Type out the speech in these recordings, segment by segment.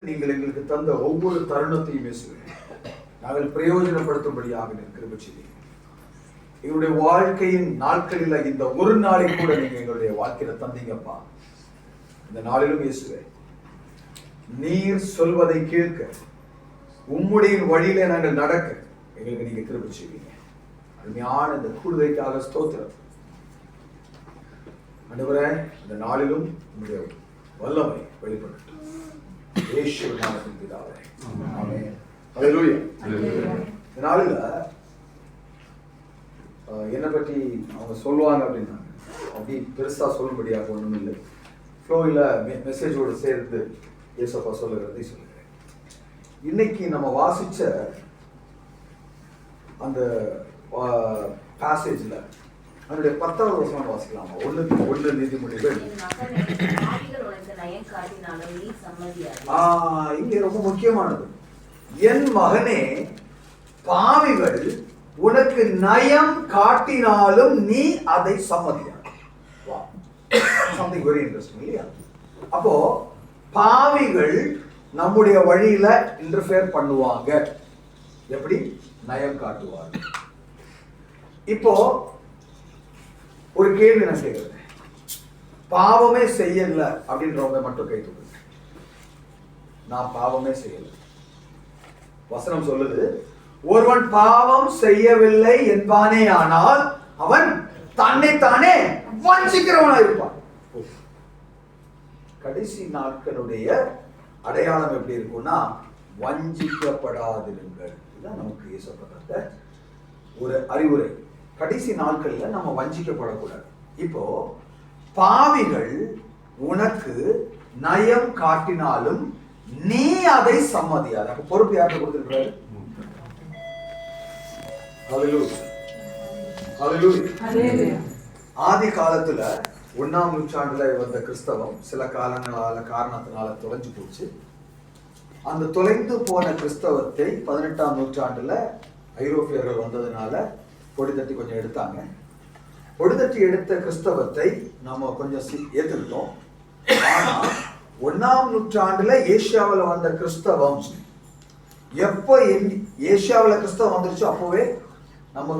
நீங்கள் எங்களுக்கு தந்த ஒவ்வொரு தருணத்தையும் இயேசுவே நாங்கள் பிரயோஜனப்படுத்தும்படியாக கிருபை செய்யுங்க. எங்களுடைய வாழ்க்கையின் நாட்களில் இந்த ஒரு நாளை கூட நீங்க எங்களுடைய வாழ்க்கையில தந்தீங்கப்பா. இந்த நாளிலும் இயேசுவே நீர் சொல்வதை கேட்க உம்முடைய வழியில நாங்கள் நடக்க எங்களுக்கு நீங்க கிருபை செய்வீங்க. அருமையான இந்த கூடுதலுக்காக ஸ்தோத்திரம் ஆண்டவரே. இந்த நாளிலும் உங்களுடைய வல்லமை வெளிப்படட்டும். இயேசுவின் நாமத்தில் பிதாவே. ஆமென். ஹல்லேலூயா. இந்த நாளில் என்னை பற்றி அவங்க சொல்லுவாங்க அப்படின்னா அப்படி பெருசாக சொல்லும்படியாக ஒன்றும் இல்லை. ஃப்ளோவில் மெசேஜோடு சேர்ந்து ஏசப்பா சொல்லுகிறதை சொல்லுகிறேன். இன்னைக்கு நம்ம வாசிச்ச அந்த பேசேஜில் அதனுடைய 10வது வசனம் வாசிக்கலாமா? 1 நீதிமொழிகள். இங்கே ரொம்ப முக்கியமானது, என் மகனே பாவிகள் உனக்கு நயம் காட்டினாலும் நீ அதை சம்மதியா. சம்திங் வெரி இன்ட்ரெஸ்டிங் இல்லையா? அப்போ பாவிகள் நம்முடைய வழியில இன்டர்ஃபியர் பண்ணுவாங்க. எப்படி? நயம் காட்டுவாங்க. இப்போ ஒரு கேள்வி நான் கேட்கிறேன், பாவமே செய்யல அப்படின்றவங்க மட்டும் கை தூக்குங்க. நான் பாவமே செய்யல. வசனம் சொல்லுது, ஒருவன் பாவம் செய்யவில்லை என்பானே ஆனால் அவன் தன்னைத்தானே வஞ்சிக்கிறவனா இருப்பான். கடைசி நாட்களுடைய அடையாளம் எப்படி இருக்கும்னா வஞ்சிக்கப்படாதிருங்கள். இதுதான் நமக்கு இயேசுப்பட்ட ஒரு அறிவுரை. கடைசி நாட்கள்ல நம்ம வஞ்சிக்கப்படக்கூடாது. இப்போ பாவிகள் உனக்கு நயம் காட்டினாலும் நீ அதை சம்மதியாது. அப்ப பொறுப்பு யார்கிட்ட கொடுத்திருக்கிறாரு? ஆதி காலத்துல 1ஆம் நூற்றாண்டுல வந்த கிறிஸ்தவம் சில காரணத்தினால தொலைஞ்சு போச்சு. அந்த தொலைந்து போன கிறிஸ்தவத்தை 18ஆம் நூற்றாண்டுல ஐரோப்பியர்கள் வந்ததுனால பொடி தட்டி கொஞ்சம் எடுத்தாங்க. பொடி தட்டி எடுத்த கிறிஸ்தவத்தை நம்ம கொஞ்சம் ஏத்துக்கிட்டோம். ஆனா 1ஆம் நூற்றாண்டுல ஏசியாவில் வந்த கிறிஸ்தவம் எப்போ ஏசியாவில் கிறிஸ்தவம் வந்துருச்சோ அப்போவே நம்ம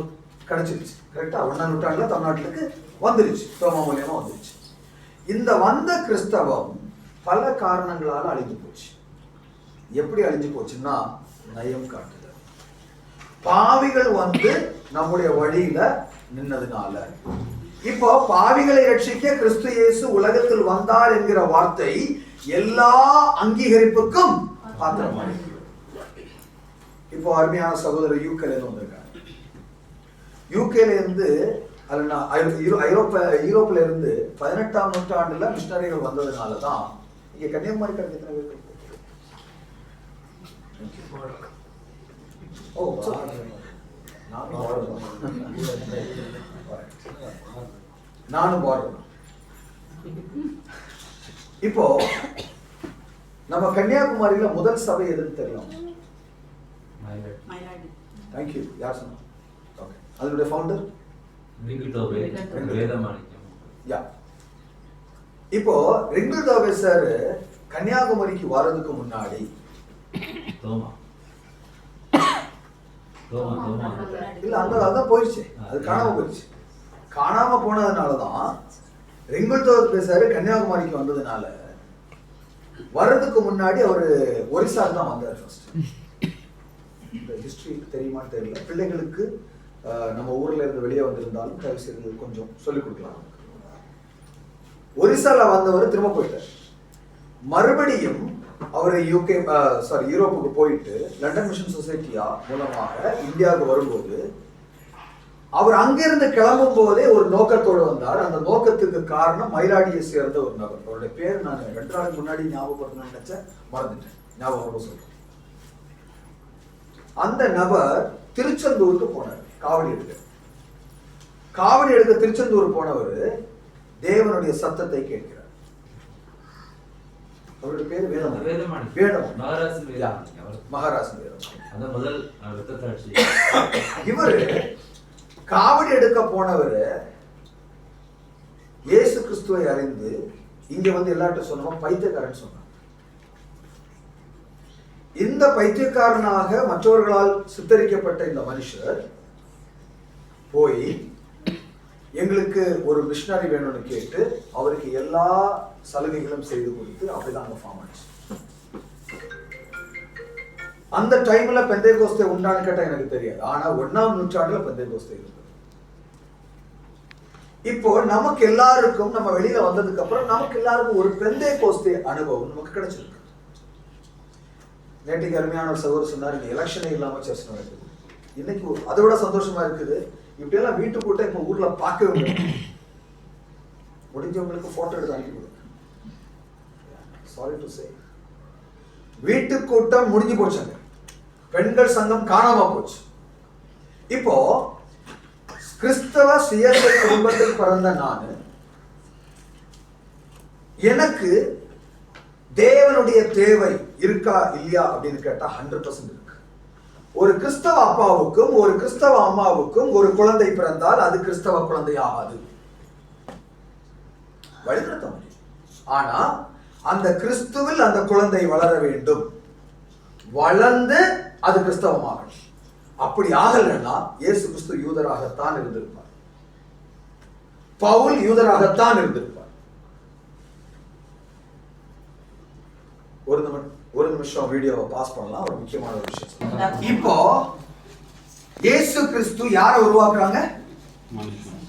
கிடைச்சிருச்சு. கரெக்டா? 1ஆம் நூற்றாண்டுல தமிழ்நாட்டுக்கு வந்துருச்சு, தோமா மூலியமா வந்துருச்சு. இந்த வந்த கிறிஸ்தவம் பல காரணங்களால அழிஞ்சு போச்சு. எப்படி அழிஞ்சு போச்சுன்னா நயம் காட்டுதல். பாவிகள் வந்து நம்முடைய வழியில நின்னதுனால. இப்போ பாவிகளை ரட்சிக்க கிறிஸ்து இயேசு உலகத்தில் வந்தார் என்கிற வார்த்தை எல்லா அங்கீகரிப்புக்கும் பாத்திரமாக. இப்போ அருமையான சகோதரர் யூகேல இருந்து வந்திருக்காங்க. யூகேல இருந்து யூரோப்ல இருந்து 18ஆம் நூற்றாண்டுல மிஷனரிகள் வந்ததுனாலதான் இங்க கன்னியாகுமரி எத்தனை பேர்? நானும் பாடுறேன். இப்போ நம்ம கன்னியாகுமரியில முதல் சபை எதுன்னு தெரியலாம்? தேங்க்யூ. யார் சொன்னா? ஓகே. அதனுடைய ஃபவுண்டர் இப்போ ரெங்குல்தோவே சார் கன்னியாகுமரிக்கு வர்றதுக்கு முன்னாடி இல்ல அதான் போயிடுச்சு. அது காணாம போயிடுச்சு. காணாம போனதுனாலதான் ரெங்குல்தோவே சார் கன்னியாகுமரிக்கு வந்ததுனால வர்றதுக்கு முன்னாடி அவரு ஒரிசா தான் வந்தார். இந்த ஹிஸ்டரி தெரியுமான்னு தெரியல. பிள்ளைகளுக்கு நம்ம ஊர்ல இருந்து வெளியே வந்திருந்தாலும் தயவு செய்து கொஞ்சம் சொல்லிக் கொடுக்கலாம். ஒரிசால வந்தவர் திரும்ப போயிட்டார். மறுபடியும் அவர் யூரோப்புக்கு போயிட்டு லண்டன் மிஷன் சொசைட்டியா மூலமாக இந்தியாவுக்கு வரும்போது அவர் அங்கிருந்து கிளம்பும் போதே ஒரு நோக்கத்தோடு வந்தார். அந்த நோக்கத்துக்கு காரணம் மயிலாடியை சேர்ந்த ஒரு நபர். அவருடைய பேர் நான் 2 நாளுக்கு முன்னாடி ஞாபகப்படுத்தணும்னு நினைச்சேன், மறந்துட்டேன். ஞாபகம் சொல்றேன். அந்த நபர் திருச்செந்தூருக்கு போனார் காவடி எடுக்க திருச்செந்தூர் போனவர் தேவனுடைய சத்தத்தை கேட்கிறார். அவருடைய பேர் மகாராசன். இவரு காவடி எடுக்க போனவர் இயேசு கிறிஸ்துவை அறிந்து இங்க வந்து எல்லார்ட்ட சொன்னோம் பைத்தியக்காரன் சொன்னார். இந்த பைத்தியக்காரனாக மற்றவர்களால் சித்தரிக்கப்பட்ட இந்த மனுஷர் போய் எங்களுக்கு ஒரு மிஷனரி வேணும்னு கேட்டு அவருக்கு எல்லா சலுகைகளும் செய்து கொடுத்து அப்படிதான் ஃபார்ம் ஆச்சு. அந்த டைம்ல பெந்தேகோஸ்தே உண்டான்னு கேட்டா எனக்கு தெரியாது. ஆனா 1ஆம் நூற்றாண்டுல பெந்தேகோஸ்தே இருந்தது. இப்போ நமக்கு எல்லாருக்கும் நம்ம வெளியில வந்ததுக்கு அப்புறம் நமக்கு எல்லாருக்கும் ஒரு பெந்தேகோஸ்தே அனுபவம் நமக்கு கிடைச்சிருக்கு. நேற்றுக்கு அருமையான ஒரு சகோதரர் சொன்னார், இந்த எலெக்ஷனே இல்லாம சர்ச் நடக்குது. இன்னைக்கு அதை விட சந்தோஷமா இருக்குது. இப்படி எல்லாம் வீட்டு கூட்டம் இப்ப ஊர்ல பார்க்கவே முடியும். முடிஞ்சவங்களுக்கு போட்டோ எடுத்து அனுப்பி கொடுங்க. சாரி டு சே, வீட்டு கூட்டம் முடிஞ்சு போச்சாங்க. பெண்கள் சங்கம் காணாம போச்சு. இப்போ கிறிஸ்தவ சுயசை குடும்பத்தில் பிறந்த நானு, எனக்கு தேவனுடைய தேவை இருக்கா இல்லையா அப்படின்னு கேட்டா 100% இருக்கு. ஒரு கிறிஸ்தவ அப்பாவுக்கும் ஒரு கிறிஸ்தவ அம்மாவுக்கும் ஒரு குழந்தை பிறந்தால் அது கிறிஸ்தவ குழந்தை ஆகாது, வழிநடத்த முடியும். ஆனா அந்த கிறிஸ்துவில் அந்த குழந்தை வளர வேண்டும், வளர்ந்து அது கிறிஸ்தவமாகணும். அப்படி ஆகலைன்னா இயேசு கிறிஸ்து யூதராகத்தான் இருந்திருப்பார், பவுல் யூதராகத்தான் இருந்திருப்பார். ஒரு நிமிஷம் வீடியோவை பாஸ் பண்ணலாம். ஒரு முக்கியமான ஒரு விஷயம். இப்போ இயேசு கிறிஸ்து யாரை உருவாக்குறாங்க?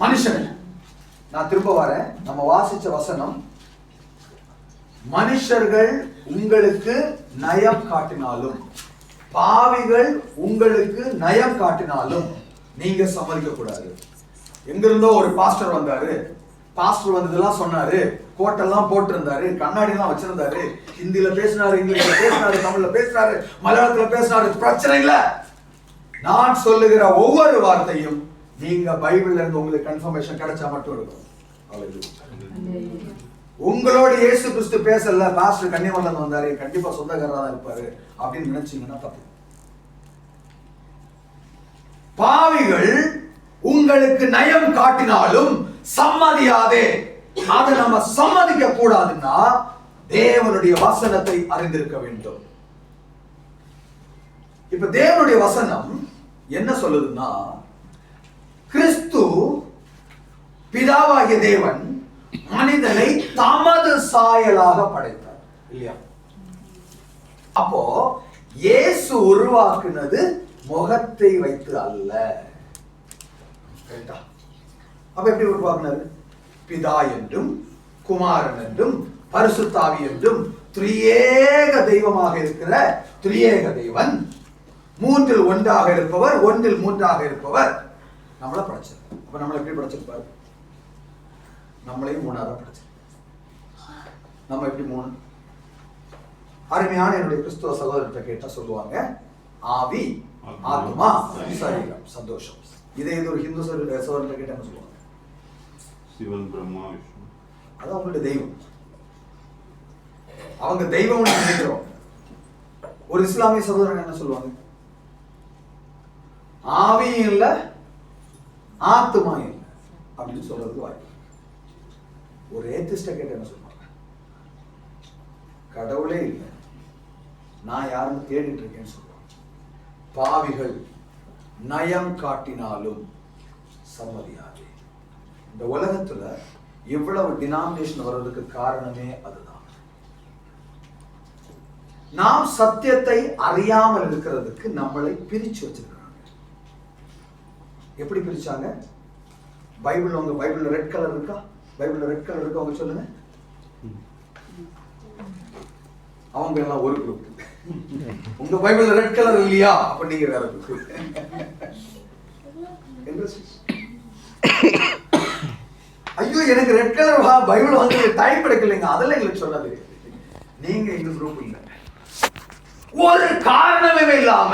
மனுஷன். நான் திரும்ப வரேன். நம்ம வாசிச்ச வசனம், மனுஷர்கள் உங்களுக்கு நயம் காட்டினாலும், பாவிகள் உங்களுக்கு நயம் காட்டினாலும் நீங்க சம்மதிக்க கூடாது. எங்கிருந்தோ ஒரு பாஸ்டர் வந்தாரு, பாஸ்டர் வந்ததெல்லாம் சொன்னாரு, கோட்டெல்லாம் போட்டிருந்தாரு, கண்ணாடி எல்லாம் வச்சிருந்தாரு, ஹிந்தியில பேசினாரு, இங்கிலீஷ்ல பேசினாரு, தமிழ்ல பேசினாரு, மலையாளத்துல பேசினாரு, பிரச்சனை இல்ல. நான் சொல்லுகிற ஒவ்வொரு வார்த்தையும் நீங்க பைபிள்ல இருந்து உங்களுக்கு கன்ஃபர்மேஷன் கிடைச்சா மட்டும் இருக்கும். உங்களோட இயேசு கிறிஸ்து பேசல, பாஸ்டர் கன்னியாகுமரியில வந்தாரு, கண்டிப்பா சொந்தக்காரரா தான் இருப்பாரு அப்படின்னு நினைச்சீங்கன்னா தப்பு. பாவிகள் உங்களுக்கு நயம் காட்டினாலும் சம்மதியாதே. அதை நம்ம சம்மதிக்க கூடாதுன்னா தேவனுடைய வசனத்தை அறிந்திருக்க வேண்டும். இப்ப தேவனுடைய வசனம் என்ன சொல்லுதுன்னா, கிறிஸ்து பிதாவாகிய தேவன் மனிதனை தமது சாயலாக படைத்தார் இல்லையா? அப்போ இயேசு உருவாக்குனது முகத்தை வைத்து அல்ல. அப்ப எப்படி உருவாக்குனாரு? பிதா என்றும் குமாரன் என்றும் பரிசுத்தாவி என்றும் திரியேக தெய்வமாக இருக்கிற திரியேக தேவன், மூன்றில் ஒன்றாக இருப்பவர், ஒன்றில் மூன்றாக இருப்பவர் நம்மளை படைச்சார். அப்ப நம்மளை எப்படி படைச்சிருப்பாரு? நம்மளையும் மூணாக படைச்சிருப்பார். நம்ம எப்படி மூணு? அருமையான என்னுடைய கிறிஸ்துவ சகோதரத்தை கேட்டா சொல்லுவாங்க, ஆவி, ஆத்மா, சரீரம். சந்தோஷம். இதே இது ஒரு ஹிந்து சகோதரத்தை கேட்டா என்ன சொல்லுவாங்க? சிவன், பிரம்மா, விஷ்ணு. அது அவங்களுடைய தெய்வம். அவங்க தெய்வம் நினைக்கிறோம். ஒரு இஸ்லாமிய சகோதரன் என்ன சொல்லுவாங்க? ஆவியும் இல்ல, ஆத்மா இல்லை அப்படின்னு சொல்றதுக்கு வாய்ப்பு. ஒரு ஏத்திஸ்ட கேட்ட என்ன சொல்லுவாங்க? கடவுளே இல்லை, நான் யாருன்னு தேடிட்டு இருக்கேன்னு சொல்லுவாங்க. பாவிகள் நயம் காட்டினாலும் சம்மதியாதே. இந்த உலகத்துல இவ்வளவு டினாமினேஷன் வர்றதுக்கு காரணமே அதுதான். நாம் சத்தியத்தை அறியாமல் இருக்கிறதுக்கு நம்மளை பிரிச்சு வச்சிருக்காங்க. எப்படி பிரிச்சாங்க? பைபிள், உங்க பைபிள்ல ரெட் கலர் இருக்கா? பைபிள்ல ரெட் கலர் இருக்கா? அவங்க சொல்லுங்க. அவங்க எல்லாம் ஒரு குரூப். உங்க பைபிள்ல ரெட் கலர் இல்லையா? அப்ப நீங்க வேற குரூப். ஐயோ, எனக்கு ரெட் கலர் பைபிள் வந்து டைம் கிடைக்கலைங்க, அதெல்லாம் எங்களுக்கு சொல்லாது. நீங்க எங்க குரூப் இல்ல. ஒரு காரணமே இல்லாம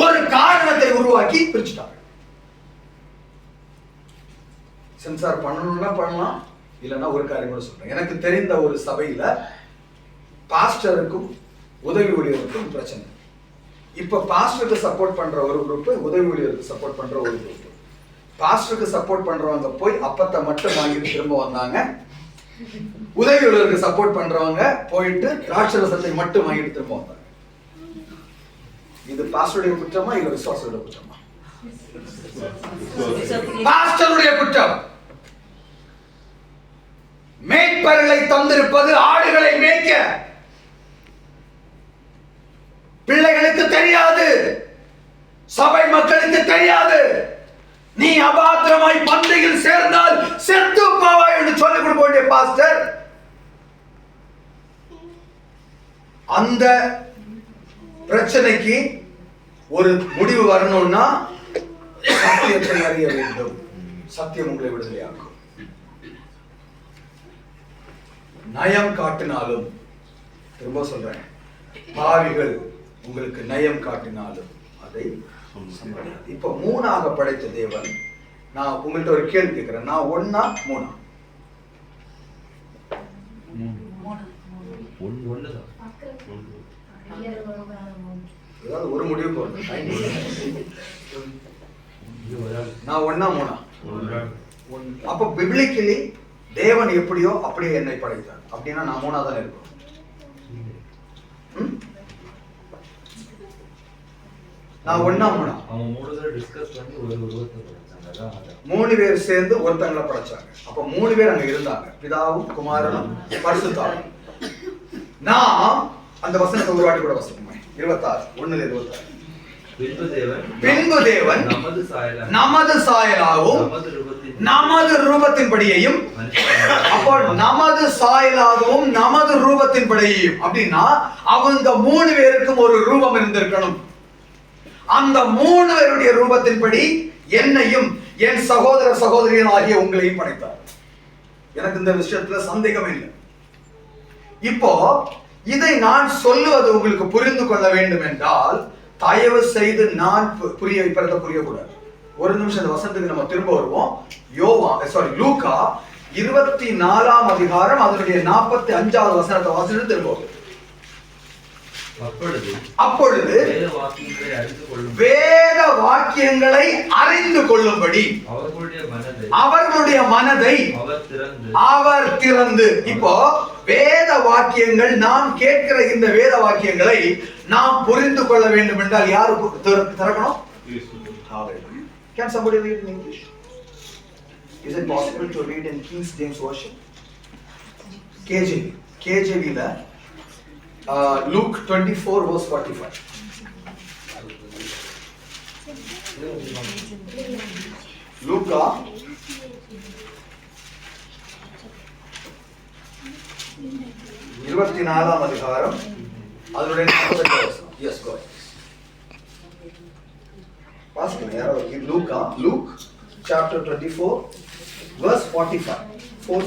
ஒரு காரணத்தை உருவாக்கி பிரிச்சுட்டாங்க. சென்சார் பண்ணணும்னா பண்ணலாம், இல்லைன்னா ஒரு காரியம் கூட சொல்றேன். எனக்கு தெரிந்த ஒரு சபையில பாஸ்டருக்கும் உதவி ஊழியருக்கும் பிரச்சனை. இப்ப பாஸ்டருக்கு சப்போர்ட் பண்ற ஒரு குரூப், உதவி ஊழியருக்கு சப்போர்ட் பண்ற ஒரு குரூப். பாஸ்டருக்கு சப்போர்ட் பண்றவங்க போய் அப்பத்தை மட்டும் வாங்கிட்டு திரும்ப வந்தாங்க. உதவி ஊழியருக்கு சப்போர்ட் பண்றவங்க போயிட்டு திராட்சரசத்தை மட்டும் வாங்கிட்டு திரும்ப வந்தாங்க. இது பாஸ்டருடைய குற்றமா இல்ல விசுவாசோட குற்றமா? பாஸ்டருடைய குற்றம். மேய்ப்பர்களை தந்திருப்பது ஆடுகளை மேய்க்க. பிள்ளைகளுக்கு தெரியாது, சபை மக்களுக்கு தெரியாது. நீ அபாத்திரமாய் பந்தையில் சேர்ந்தால் செத்து போவாய் என்று சொல்லிக் கொடுக்க வேண்டிய பாஸ்டர் அந்த பிரச்சனைக்கு ஒரு முடிவு வரணும்னா சத்தியத்தை அறிய வேண்டும். சத்தியம் உங்களை விடுதலையாக்கும். நயம் காட்டினாலும், திரும்ப சொல்றேன், பாவிகள் உங்களுக்கு நயம் காட்டினாலும் அதை சம்பாதியாது. இப்ப மூணாக படைத்த தேவன், நான் உங்கள்கிட்ட ஒரு கேள்வி கேட்கிறேன். நான் ஒன்னா மூணா? ஏதாவது ஒரு முடிவு போறேன். நான் ஒன்னா மூணா? அப்ப பிப்ளிக்கலி தேவன் எப்படியோ அப்படியே என்னை படைத்தார். அப்படின்னா நான் மூணா தானே இருக்கணும். நான் ஒன்னா மூணா? மூணு பேர் சேர்ந்து ஒருத்தங்களை படைச்சாங்க. அப்ப மூணு பேர் அங்க இருந்தாங்க, பிதாவும் குமாரனும் பரிசுத்தாவும். நான் அந்த வசனத்தை ஒரு வாட்டி கூட வசனமே 26:1-26. பின்பு தேவன் நமது சாயலாகவும் நமது ரூபத்தின்படியையும், அப்போ நமது சாயலாகவும் நமது ரூபத்தின்படியையும் அப்படின்னா அவங்க மூணு பேருக்கும் ஒரு ரூபம் இருந்திருக்கணும். அந்த மூணு பேருடைய ரூபத்தின்படி என்னையும் என் சகோதர சகோதரிகள் ஆகிய உங்களையும் படைத்தார். எனக்கு இந்த விஷயத்துல சந்தேகம் இல்லை. இப்போ இதை நான் சொல்லுவது உங்களுக்கு புரிந்து கொள்ள வேண்டும் என்றால் தயவு செய்து நான் புரிய வைப்பதை புரியக்கூடாது. ஒரு நிமிஷம் இந்த வசனத்துக்கு நம்ம திரும்ப வருவோம். லூக்கா 24ஆம் அதிகாரம் அதனுடைய 45வது வசனத்தை வாசித்து திரும்ப வருவோம். அப்பொழுது வேத வாக்கியங்களை அறிந்து கொள்ளும்படி அவர்களுடைய மனதை அவர் திறந்து, இப்போ வேத வாக்கியங்கள், நாம் கேட்கிற இந்த வேத வாக்கியங்களை நாம் புரிந்து கொள்ள வேண்டும் என்றால் யாரு திறக்கணும்? Can somebody read in English? Is it possible to read in King James Version? KJV la Luke 24:45. Luka 24ஆம் அதிகாரம் அதனுடைய 48வது வசனம். Yes, go ahead. வாசிங்க யாராவது. Luke chapter 24 verse 45. 4.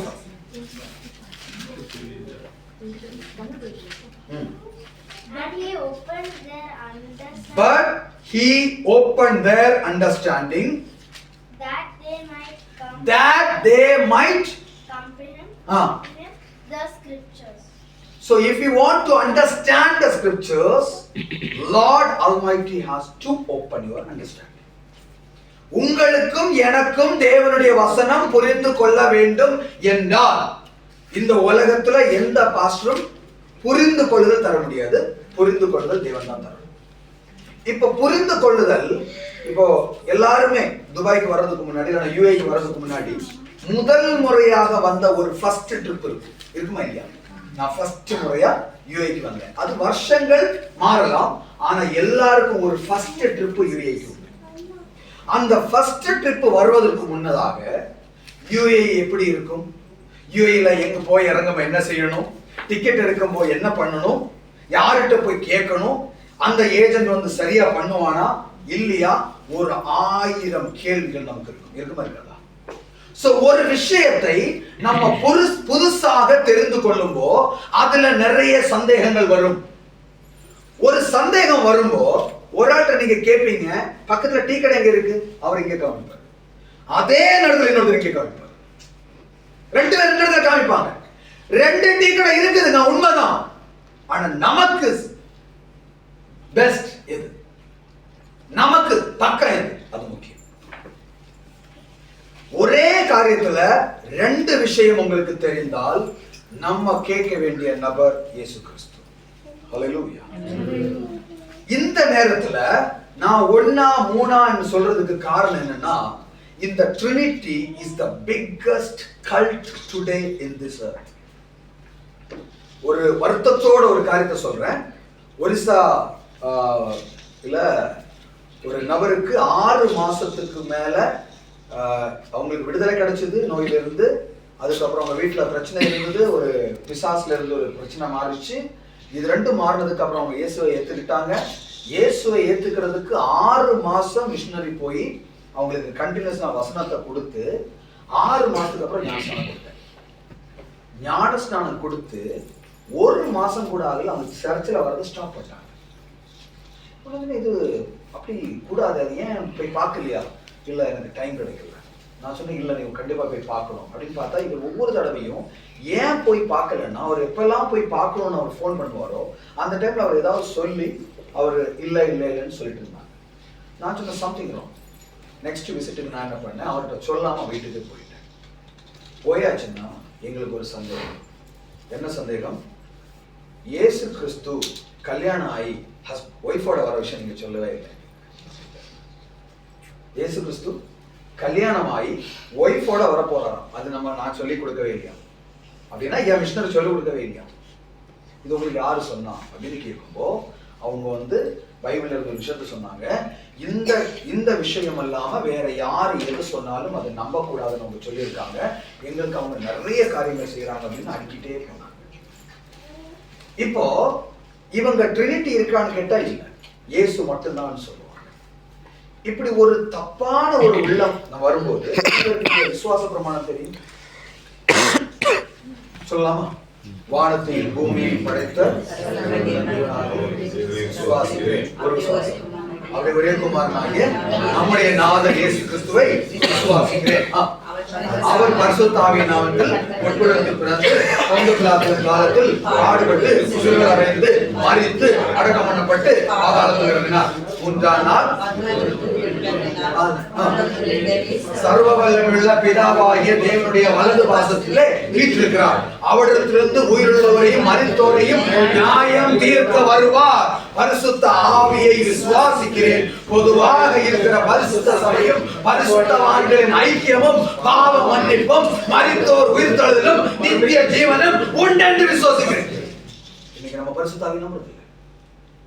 But he opened their understanding that they might comprehend the scriptures. So if you want to understand the scriptures, Lord Almighty has to open your understanding. உங்களுக்கும் எனக்கும் தேவனுடைய வசனம் புரிந்து கொள்ள வேண்டும் என்றால் இந்த உலகத்துல எந்த பாஸ்டரும் புரிந்து கொள்ளுதல் தர முடியாது. புரிந்து கொள்ளுதல் தேவன் தான் தரணும். இப்ப புரிந்து கொள்ளுதல், இப்போ எல்லாருமே துபாய்க்கு வர்றதுக்கு முன்னாடி, யுஏக்கு வர்றதுக்கு முன்னாடி முதல் முறையாக வந்த ஒரு ஃபர்ஸ்ட் ட்ரிப் இருக்குமா இல்லையா? நான் ஃபர்ஸ்ட் முறையா யுஏக்கு வந்தேன். அது வருஷங்கள் மாறலாம், ஆனா எல்லாருக்கும் ஒரு ஃபர்ஸ்ட் ட்ரிப் யுஏக்கு. அந்த ஃபர்ஸ்ட் ட்ரிப் வருவதற்கு முன்னதாக யுஏ எப்படி இருக்கும், யுஏல எங்க போய் இறங்கும், என்ன செய்யணும், டிக்கெட் எடுக்கும் போய் என்ன பண்ணணும், யார்கிட்ட போய் கேட்கணும், அந்த ஏஜென்ட் வந்து சரியா பண்ணுவானா இல்லையா, ஒரு 1000 கேள்விகள் நமக்கு இருக்குமா இருக்காதா? சோ ஒரு விஷயத்தை நம்ம புதுசாக தெரிந்து கொள்ளும்போ அதுல நிறைய சந்தேகங்கள் வரும். ஒரு சந்தேகம் வரும்போ ஒரு ஆள்கிட்ட நீங்க கேட்பீங்க, பக்கத்துல டீ கடை எங்க இருக்கு, அவர் இங்க காமிப்பார். அதே நேரத்தில் இன்னொருத்தர் இங்க காமிப்பார். ரெண்டு பேர் ரெண்டு இடத்துல காமிப்பாங்க. 2 டீ கடை இருக்குதுங்க, உண்மைதான். ஆனா நமக்கு பெஸ்ட் எது, நமக்கு பக்கம் எது, அது முக்கியம். ஒரே காரியத்துல 2 விஷயம் உங்களுக்கு தெரிந்தால் நம்ம கேட்க வேண்டிய நபர் இயேசு கிறிஸ்து. ஹல்லேலூயா. நேரத்துல நான் ஒன்னா மூணா சொல்றதுக்கு காரணம் என்னன்னா, இந்த Trinity is the biggest cult today in this earth. ஒரு வருத்தத்தோட ஒரு காரியத்தை சொல்றேன். ஒரிசா இல்ல ஒரு நபருக்கு 6 மாசத்துக்கு மேல அவங்களுக்கு விடுதலை கிடைச்சது நோயிலிருந்து. அதுக்கப்புறம் அவங்க வீட்டுல பிரச்சனை இருந்தது, ஒரு பிசாசுல இருந்து ஒரு பிரச்சனை மாறிச்சு. இது ரெண்டும் மாறினதுக்கு அப்புறம் அவங்க இயேசுவை ஏத்துக்கிட்டாங்க. இயேசுவை ஏத்துக்கிறதுக்கு 6 மாசம் மிஷினரி போய் அவங்களுக்கு கண்டினியூஸா வசனத்தை கொடுத்து 6 மாசத்துக்கு அப்புறம் ஞானஸ்நானம் கொடுத்தேன். ஞானஸ்நானம் கொடுத்து 1 மாசம் கூட ஆகல, அவங்க சர்ச்சில் வரது ஸ்டாப் பண்ணிட்டாங்க. இது அப்படி கூடாது, அது ஏன் போய் பார்க்கலையா? இல்லை எனக்கு டைம் கிடைக்கல. நான் சொன்னேன் இல்லை நீங்க கண்டிப்பா போய் பார்க்கணும் அப்படின்னு பார்த்தா, இவர் ஒவ்வொரு தடவையும் ஏன் போய் பார்க்கலன்னா, அவர் எப்பெல்லாம் போய் பார்க்கணும்னு அவர் ஃபோன் பண்ணுவாரோ அந்த டைம்ல அவர் ஏதாவது சொல்லி அவர் இல்லை இல்லை இல்லைன்னு சொல்லிட்டு இருந்தாங்க. நான் சொன்ன சம்திங் ராங். நெக்ஸ்ட் விசிட்டுக்கு நான் என்ன பண்ணேன், அவர்கிட்ட சொல்லாம வீட்டுக்கு போயிட்டேன். போயாச்சுன்னா எங்களுக்கு ஒரு சந்தேகம். என்ன சந்தேகம்? இயேசு கிறிஸ்து கல்யாணம் ஆகி ஒய்ஃபோட வர விஷயம் நீங்க சொல்லவே இல்லை. இயேசு கிறிஸ்து கல்யாணம் ஆகி ஒய்ஃபோட வர போறாராம். அது நான் சொல்லி கொடுக்கவே இல்லையா? அப்படின்னா என் மிஷினரி சொல்லிக் கொடுக்கவே இல்லையா? இது உங்களுக்கு யாரு சொன்னா அப்படின்னு கேட்கும்போ அவங்க பைபிள்ல இருக்க விஷயத்த சொன்னாங்க. இந்த விஷயம் இல்லாம வேற யாரு எது சொன்னாலும் அதை நம்ப கூடாதுன்னு அவங்க சொல்லியிருக்காங்க. எங்களுக்கு அவங்க நிறைய காரியங்கள் செய்யறாங்க அப்படின்னு அடிக்கிட்டே போனாங்க. இப்போ இவங்க ட்ரினிட்டி இருக்கான்னு கேட்டா இல்ல, இயேசு மட்டும்தான் சொல்லுவாங்க. இப்படி ஒரு தப்பான ஒரு உள்ளம் வரும்போது விசுவாச பிரமாணம் தெரியும் சொல்லலாமா? வானத்தையும் பூமியையும் படைத்த விசுவாசிக்கிறேன். ஒரு விசுவாசம். அவருடைய ஒரே குமாரனாகிய நம்முடைய நாதர் இயேசு கிறிஸ்துவை விசுவாசிக்கிறேன். அவர் பரிசுத்த ஆவியின் நாமத்தில் உட்புறத்தில் பிறந்து பொந்து பிலாத்தின் காலத்தில் பாடுபட்டு சிலுவையில் அறைந்து மரித்து அடக்கம் பண்ணப்பட்டு பாதாளத்தில் இறங்கினார். 3ஆம் நாள் சர்வ வல்லமையுள்ள பிதாவாகிய தேவனுடைய வலது பாசத்திலே வீற்றிருக்கிறார். அவரிடத்திலிருந்து உயிருள்ளவரையும் மரித்தோரையும் நியாயம் தீர்க்க வருவார். பரிசுத்த ஆவியை விசுவாசிக்கிறேன். பொதுவாக இருக்கிற பரிசுத்த சபையும் பரிசுத்தவான்களின் ஐக்கியமும் பாவ மன்னிப்பும் மரித்தோர் உயிர்த்தெழுதலும் நித்திய ஜீவனும் உண்டென்று விசுவாசிக்கிறேன். இன்னைக்கு நம்ம பரிசுத்த ஆவியை நம்புறது இல்லை.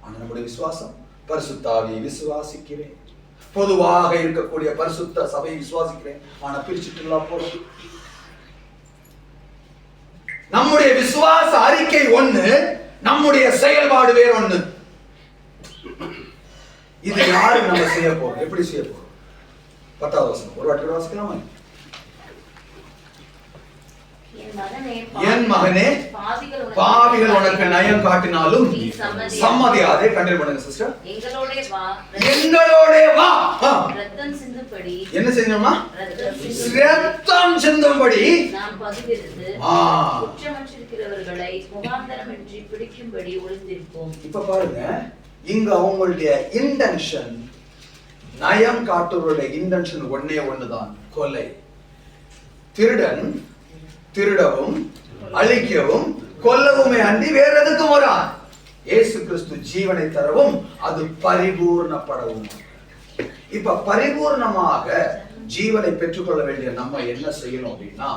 ஆனா நம்முடைய விசுவாசம் பரிசுத்த ஆவியை விசுவாசிக்கிறேன். பொதுவாக இருக்கக்கூடிய பரிசுத்த சபையை விசுவாசிக்கிறேன். ஆனா பிரிச்சுட்டு போறோம். நம்முடைய விசுவாச அறிக்கை ஒண்ணு, நம்முடைய செயல்பாடு வேற ஒண்ணு. இது யாரு நம்ம செய்ய போறோம்? எப்படி செய்ய போறோம்? 10வது வசனம் ஒரு வாட்டி வாசிக்கலாமா? என் மகனே பாவிகள் உனக்கு நயம் காட்டினாலும் சம்மதியாதே. கண்டினியூ பண்ணுங்க சிஸ்டர். எங்களோட வா. ரத்தம் சிந்தும்படி என்ன செய்யணுமா? ரத்தம் சிந்தும்படி நாம் பகிர்ந்து குற்றமற்றிருக்கிறவர்களை முகாந்தரமின்றி பிடிக்கும்படி ஒளிந்திருப்போம். இப்ப பாருங்க, இங்க அவங்களுடைய இன்டென்ஷன், நயம் காட்டுவருடைய இன்டென்ஷன் ஒன்னே ஒண்ணுதான், கொலை. திருடன் திருடவும் அழிக்கவும் கொல்லவுமே அன்றி வேற எதுக்கும் வரான். இயேசு கிறிஸ்து ஜீவனை தரவும் அது பரிபூர்ணப்படவும். இப்ப பரிபூர்ணமாக ஜீவனை பெற்றுக்கொள்ள வேண்டிய நம்ம என்ன செய்யணும் அப்படின்னா,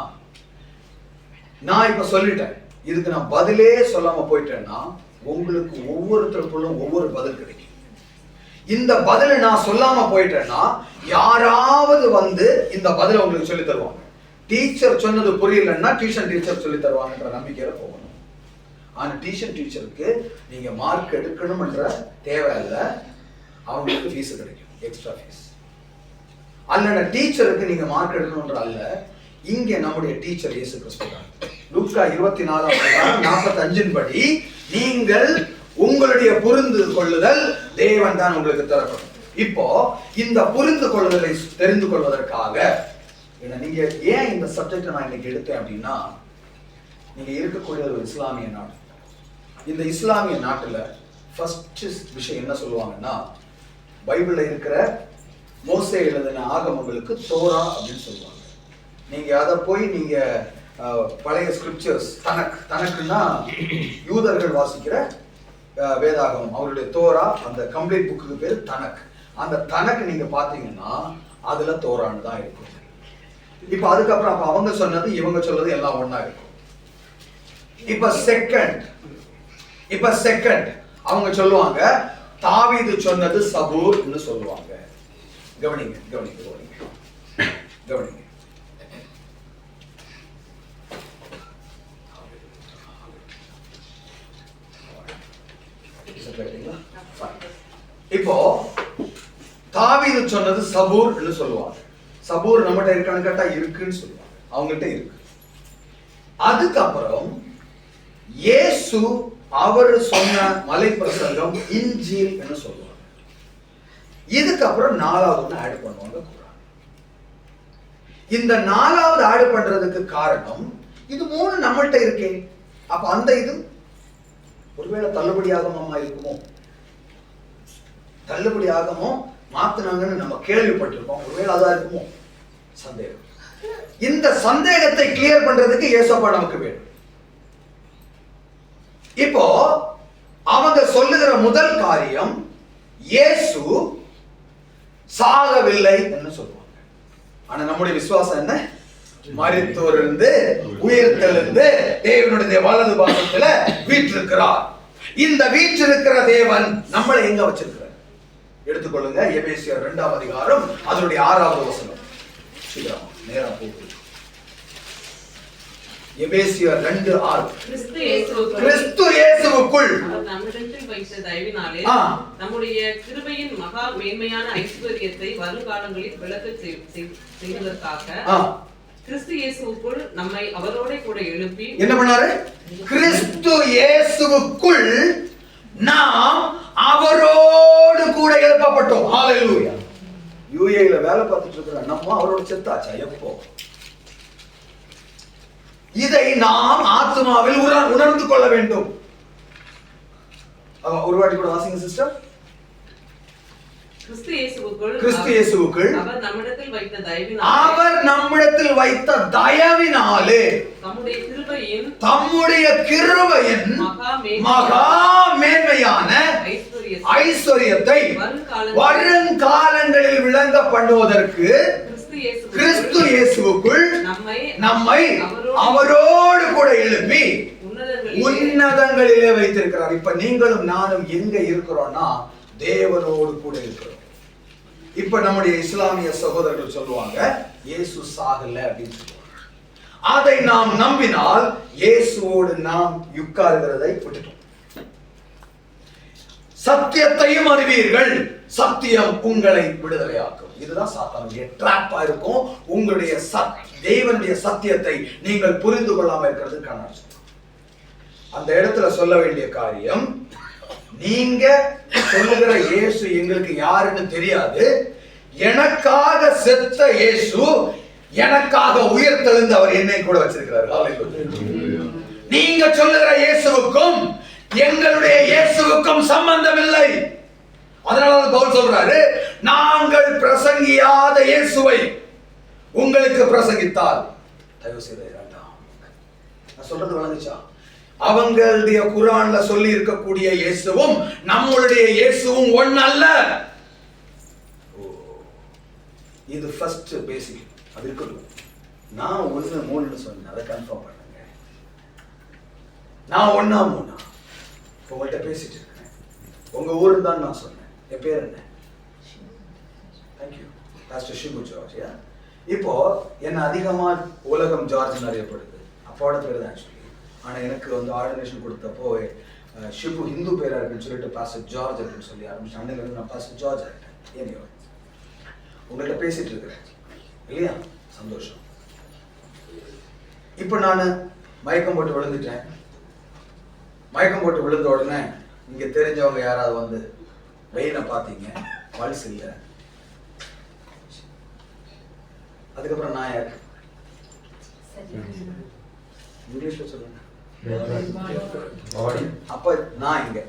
நான் இப்ப சொல்லிட்டேன், இதுக்கு நான் பதிலே சொல்லாம போயிட்டேன்னா உங்களுக்கு ஒவ்வொருத்தருக்குள்ளும் ஒவ்வொரு பதில் கிடைக்கும். இந்த பதிலை நான் சொல்லாம போயிட்டேன்னா யாராவது இந்த பதிலை உங்களுக்கு சொல்லி தருவாங்க. டீச்சர் சொன்னது புரியலன்னா டியூஷன் டீச்சர் சொல்லி தருவாங்கன்ற நம்பிக்கையில போகணும். ஆனா டியூஷன் டீச்சருக்கு நீங்க மார்க் எடுக்கணும்ன்ற தேவை இல்ல, அவங்களுக்கு ஃபீஸ் கிடைக்கும், எக்ஸ்ட்ரா ஃபீஸ். அல்ல டீச்சருக்கு நீங்க மார்க் எடுக்கணும்ன்ற அல்ல, இங்க நம்முடைய டீச்சர் இயேசு கிறிஸ்து தான். லூக்கா 24:45 படி நீங்கள் உங்களுடைய புரிந்து கொள்ளுதல் தேவன் தான் உங்களுக்கு தரப்படும். இப்போ இந்த புரிந்து கொள்ளுதலை தெரிந்து கொள்வதற்காக நீங்க ஏன் இந்த சப்ஜெக்ட் நான் இன்னைக்கு எடுத்தேன் அப்படின்னா, நீங்க இருக்கக்கூடிய ஒரு இஸ்லாமிய நாடு. இந்த இஸ்லாமிய நாட்டுல ஃபர்ஸ்ட் விஷயம் என்ன சொல்லுவாங்கன்னா, பைபிள்ல இருக்கிற மோசே எழுதின ஆகமங்களுக்கு தோரா அப்படின்னு சொல்லுவாங்க. நீங்க அதை போய் நீங்க பழைய ஸ்கிரிப்சர்ஸ் தனக்குன்னா யூதர்கள் வாசிக்கிற வேதாகமம், அவருடைய தோரா, அந்த கம்ப்ளீட் புக்கு பேர் தனக். அந்த தனக்கு நீங்க பாத்தீங்கன்னா அதுல தோரான்னு தான் இருக்கும். இப்ப அதுக்கப்புறம் அப்ப அவங்க சொன்னது இவங்க சொல்றது எல்லாம் ஒண்ணா இருக்கும். இப்ப செகண்ட் அவங்க சொல்லுவாங்க தாவீது சொன்னது சபூர்னு சொல்லுவாங்க. கவனிங்க கவனிங்க கவனிங்க கவனிங்க. இப்போ தாவீது சொன்னது சபூர்னு சொல்லுவாங்க. சபூர் நம்மகிட்ட இருக்கான்னு கேட்டா இருக்குன்னு சொல்லுவாங்க, அவங்ககிட்ட இருக்கு. அதுக்கப்புறம் இயேசு அவர் சொன்ன மலை பிரசங்கம் இன்ஜீல் என்று சொல்லுவாங்க. இதுக்கப்புறம் 4வது ஆட் பண்ணுவாங்க குர்ஆன். இந்த 4வது ஆட் பண்றதுக்கு காரணம் இது 3 நம்மள்ட்ட இருக்கே. அப்ப அந்த இது ஒருவேளை தள்ளுபடியாகமா இருக்குமோ, தள்ளுபடியாகமோ மாத்தினாங்கன்னு நம்ம கேள்விப்பட்டிருக்கோம், ஒருவேளை அதான் இருக்குமோ சந்தேகம். இந்த சந்தேகத்தை கிளியர் பண்றதுக்கு இயேசுப்பா நமக்கு வேணும். இப்போ அவங்க சொல்லுகிற முதல் காரியம் இயேசு சாகவில்லை என்று சொல்லுவாங்க. ஆனா நம்முடைய விசுவாசம் என்ன? மரித்தோரிலிருந்து உயிர்த்தெழுந்து தேவனுடைய வலது பாகத்துல வீற்றிருக்கிறார். இந்த வீற்றிருக்கிற தேவன் நம்மளை எங்க வச்சிருக்கிறார்? எடுத்துக்கொள்ளுங்க, எபேசியர் 2ஆம் அதிகாரம் அதனுடைய 6வது வசனம். சீக்கிரம் நேரா போகுது. எபேசியர் 2:6. கிறிஸ்து இயேசுவுக்குள் அவர் நம்மிடத்தில் வைத்த தயவினாலே நம்முடைய கிருபையின் மகா மேன்மையான ஐஸ்வரியத்தை வருங்காலங்களில் விளக்கச் செய்வதற்காக கிறிஸ்து இயேசுவுக்குள் நம்மை அவரோட கூட எழுப்பி என்ன பண்ணாரு? கிறிஸ்து இயேசுவுக்குள் நாம் அவரோடு கூட எழுப்பப்பட்டோம். ஹalleluya. யுஏல வேலை பார்த்துட்டு இருக்கிற நம்ம அவரோட செத்தாச்சா? எப்போ? இதை நாம் ஆத்மாவில் உணர்ந்து கொள்ள வேண்டும். ஒரு வாட்டி கூட வாசிங்க சிஸ்டர். கிறிஸ்து இயேசுவுக்குள் அவர் நம்மிடத்தில் வைத்த தயவினாலே தம்முடைய கிருபையின் மகா மேன்மையான ஐஸ்வரியத்தை வருங்காலங்களில் விளங்க பண்ணுவதற்கு கிறிஸ்து இயேசுவுக்குள் நம்மை அவரோடு கூட எழுப்பி உன்னதங்களிலே வைத்திருக்கிறார். இப்ப நீங்களும் நானும் எங்க இருக்கிறோம்னா தேவனோடு கூட இருக்கிறோம். இப்ப நம்முடைய இஸ்லாமிய சகோதரர்கள் சொல்லுவாங்க இயேசு சாகல அப்படின்னு சொல்லுவாங்க. அதை நாம் நம்பினால் இயேசுவோடு நாம் உட்காருகிறதை விட்டுட்டோம். சத்தியத்தையும் அறிவீர்கள், சத்தியம் உங்களை விடுதலையாக்கும். இதுதான் சாத்தானுடைய ட்ராப்பா இருக்கும். உங்களுடைய தேவனுடைய சத்தியத்தை நீங்கள் புரிந்து கொள்ளாம இருக்கிறதுக்கான அந்த இடத்துல சொல்ல வேண்டிய காரியம், நீங்க சொல்லுகிற இயேசு எங்களுக்கு யாருன்னு தெரியாது, எனக்காக செத்த இயேசு எனக்காக உயிர்த்தெழுந்து அவர் என்னை கூட வச்சிருக்கிறார். நீங்க சொல்லுகிற இயேசுவுக்கும் எங்களுடைய இயேசுவுக்கும் சம்பந்தம் இல்லை. அதனால பவுல் சொல்றாரு, நாங்கள் பிரசங்கியாத இயேசுவை உங்களுக்கு பிரசங்கித்தால் தயவு செய்து வேண்டாம். நான் சொல்றது விளங்குச்சா? அவங்களுடைய குர்ஆன்ல சொல்லி இருக்கக்கூடிய இயேசுவும் நம்மளுடைய இயேசுவும் ஒண்ணல்ல. இது ஃபர்ஸ்ட் பேசிக். அது இருக்கட்டும். நான் 1 3 சொன்னேன், அதை கன்ஃபார்ம் பண்ணுங்க. நான் 1 3 உங்கள்கிட்ட பேசிட்டு இருக்கேன். உங்க ஊரு தான் நான் சொன்னேன். என் பேர் என்ன? Thank you pastor Shibu George. இப்போ என்ன அதிகமா உலகம் ஜார்ஜ் அறியப்படுது. அப்பாவோட பேர் தான் ஆக்சுவலி. ஆனா எனக்கு வந்து ஆர்டினேஷன் கொடுத்தப்போ ஷிபு ஹிந்து பேரா இருக்குன்னு சொல்லிட்டு பாஸ்டர் ஜார்ஜ் அப்படின்னு சொல்லி ஆரம்பிச்சு. அன்னைக்கு நான் பாஸ்டர் ஜார்ஜ் ஆகிட்டேன். ஏன் உங்கள்கிட்ட பேசிட்டு இருக்கிறேன் இல்லையா? சந்தோஷம். இப்ப நான் மயக்கம் போட்டு விழுந்துட்டேன். மயக்கம் போட்டு விழுந்த உடனே இங்க தெரிஞ்சவங்க யாராவது வந்து வெயினை பார்த்தீங்க, பல்ஸ் இல்லை. அதுக்கப்புறம் நான் யாரு? இங்கிலீஷ்ல சொல்லுங்க. அப்ப நான் இங்க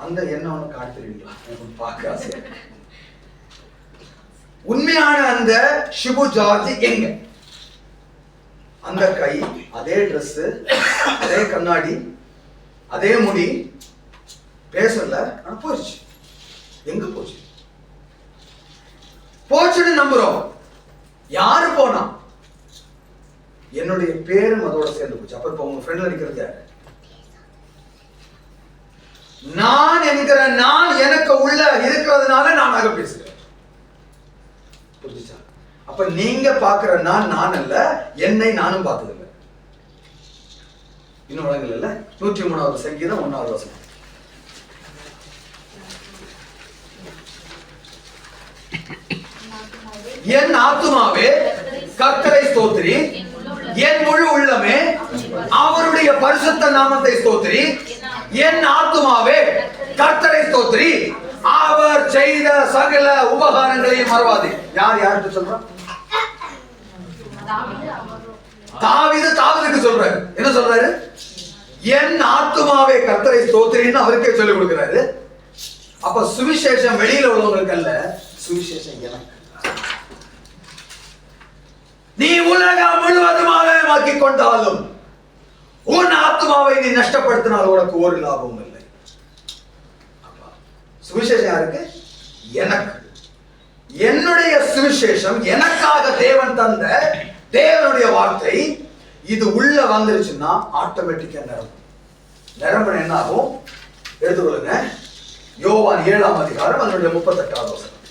அந்த என்ன ஒண்ணு காட்டுறீங்களா? பார்க்க ஆசையா. உண்மையான அந்த ஷிபு ஜார்ஜ் எங்க? அந்த கை, அதே Dress, அதே கண்ணாடி, அதே முடி, பேசல, ஆனா போயிடுச்சு. எங்க போச்சு? போச்சுன்னு நம்புறோம். யாரு போனா? என்னுடைய பேரும் அதோட சேர்ந்து போச்சு. அப்ப இப்ப உங்க ஃப்ரெண்ட்ல இருக்கிறது யாரு? நான் என்கிற நான் எனக்கு உள்ள இருக்கிறதுனால நானாக பேசுகிறேன். புரிஞ்சுச்சா? அப்ப நீங்க பாக்குற நான் அல்ல, என்னை நானும் பார்த்ததில்லை. இன்னும் வழங்கல. 103வது சங்கீதம் 1வது வசனம். என் ஆத்துமாவே கர்த்தரை ஸ்தோத்திரி, என் முழு உள்ளமே அவருடைய பரிசுத்த நாமத்தை ஸ்தோத்திரி. என் ஆத்துமாவே கர்த்தரை ஸ்தோத்திரி, அவர் செய்த சகல உபகாரங்களையும் மறவாதே. யார் யாருக்கு சொல்றான்? தாவீதுக்கு சொல்றாரு. என்ன சொல்றாரு? என் ஆத்துமாவே கர்த்தரை ஸ்தோத்திரின்னு அவருக்கே சொல்லிக் கொடுக்கிறாரு. அப்ப சுவிசேஷம் வெளியில உள்ளவங்களுக்கு அல்ல, சுவிசேஷம் எனக்கு. நீ உலகம் முழுவதுமாக மாக்கிக் கொண்டாலும் உன் ஆத்மாவை நீ நஷ்டப்படுத்தினால் உனக்கு ஒரு லாபமும் இல்லை. சுவிசேஷம் யாருக்கு? எனக்கு. என்னுடைய சுவிசேஷம் எனக்காக தேவன் தந்த தேவனுடைய வார்த்தை. இது உள்ள வந்துருச்சுன்னா ஆட்டோமேட்டிக்கா நிரம்பு என்ன ஆகும்? எடுத்துக்கொள்ளுங்க. யோவான் 7ஆம் அதிகாரம் அதனுடைய 38வது வசனம்.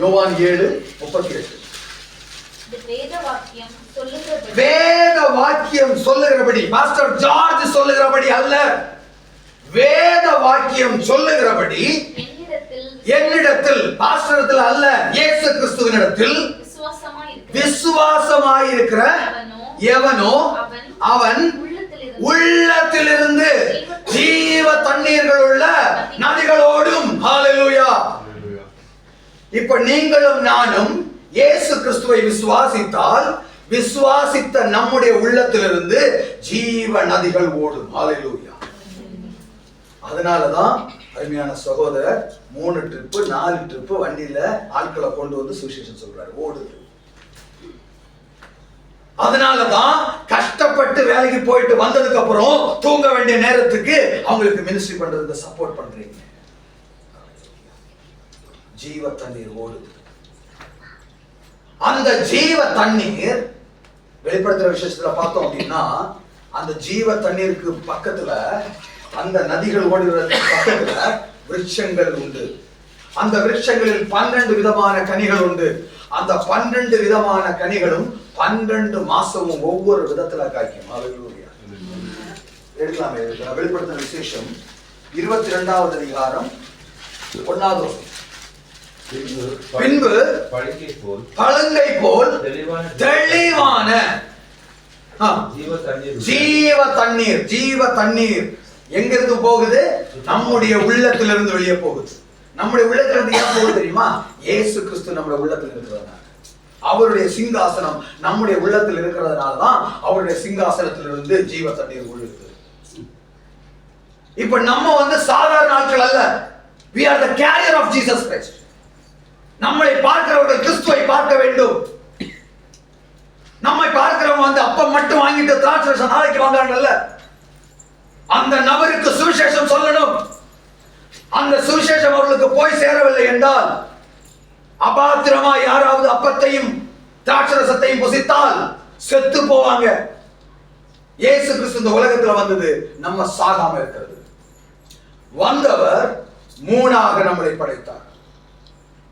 யோவான் 7:38. வேத வாக்கியம் சொல்லுகிறபடி, பாஸ்டர் ஜார்ஜ் சொல்லுகிறபடி அல்ல, வேத வாக்கியம் சொல்லுகிறபடி என்னிடத்தில், பாஸ்டரிடத்தில் அல்ல, இயேசு கிறிஸ்துவினிடத்தில் விசுவாசமாயிருக்கிற எவனோ அவன் உள்ளத்திலிருந்து ஜீவ தண்ணீர்கள் உள்ள நதிகளோடும். ஹல்லேலூயா. இப்ப நீங்களும் நானும் இயேசு கிறிஸ்துவை விசுவாசித்தால், விசுவாசித்த நம்முடைய உள்ளத்திலிருந்து ஜீவ நதிகள் ஓடும். ஹல்லேலூயா. அதனாலதான் அருமையான சகோதரர் 3 ட்ரிப் 4 ட்ரிப் வண்டியில ஆட்களை கொண்டு வந்து சுவிசேஷம் சொல்றாரு, ஓடுது. அதனாலதான் கஷ்டப்பட்டு வேலைக்கு போயிட்டு வந்ததுக்கு அப்புறம் தூங்க வேண்டிய நேரத்துக்கு அவங்களுக்கு மினிஸ்ட்ரி பண்றதுக்கு சப்போர்ட் பண்றீங்க. ஜீவ தண்ணீர் ஓடுது. அந்த ஜீவ தண்ணீர் வெளிப்படுத்துற விஷயத்துல பார்த்தோம் அப்படின்னா, அந்த ஜீவ தண்ணீருக்கு பக்கத்துல, அந்த நதிகள் ஓடுகிறதுக்கு பக்கத்துல விருட்சங்கள் உண்டு. அந்த விருட்சங்களில் 12 விதமான கனிகள் உண்டு. அந்த 12 விதமான கனிகளும் 12 மாசமும் ஒவ்வொரு விதத்துல காய்க்கும். ஹல்லேலூயா. எடுக்கலாமே. வெளிப்படுத்தின விசேஷம் 22வது அதிகாரம் 1வது வசனம். பின்பு பழங்கை போல் தெளிவான ஜீவ தண்ணீர், ஜீவ தண்ணீர் எங்கிருந்து போகுது? நம்முடைய உள்ளத்திலிருந்து வெளியே போகுது. நம்முடைய உள்ளத்திலிருந்து ஏன் போகுது தெரியுமா? இயேசு கிறிஸ்து நம்முடைய உள்ளத்தில் இருக்கிறதுனால. அவருடைய சிங்காசனம் நம்முடைய உள்ளத்தில் இருக்கிறதுனாலதான் அவருடைய சிங்காசனத்திலிருந்து ஜீவ தண்ணீர் ஒழுகுது. இப்ப நம்ம சாதாரண ஆட்கள் அல்ல. We are the carrier of Jesus Christ. நம்மை பார்க்கிறவர்கள் கிறிஸ்துவை பார்க்க வேண்டும். நம்மை பார்க்கிறவங்க அப்பம் மட்டும் வாங்கிட்டு திராட்சை நாளைக்கு வாங்கல. அந்த நபருக்கு சுவிசேஷம் சொல்லணும். அந்த சுவிசேஷம் அவர்களுக்கு போய் சேரவில்லை என்றால், அபாத்திரமா யாராவது அப்பத்தையும் திராட்சரசத்தையும் புசித்தால் செத்து போவாங்க. இயேசு கிறிஸ்து இந்த உலகத்துல வந்தது நம்ம சாகாம இருக்கிறது. வந்தவர் 3ஆக நம்மளை படைத்தார்.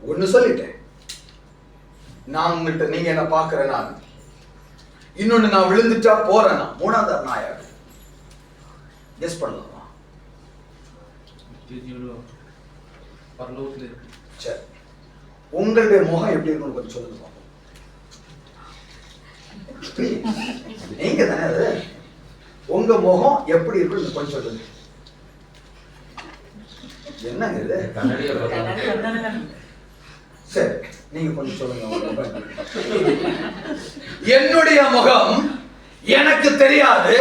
ஒன்னு சொல்லிட்டேன், நான் உங்ககிட்ட, நீங்க என்ன பாக்குற நான். இன்னொன்னு, நான் விழுந்துட்டா போறேன். 3ஆவது நாயாக கெஸ் பண்ணலாமா? சரி, உங்களுடைய முகம் எப்படி இருக்குன்னு கொஞ்சம் சொல்லுங்க. நீங்க தானே அது. உங்க முகம் எப்படி இருக்குன்னு கொஞ்சம் சொல்லுங்க. என்னங்க இது? சரி, நீங்க கொஞ்சம் சொல்லுங்க. என்னுடைய முகம் எனக்கு தெரியாது,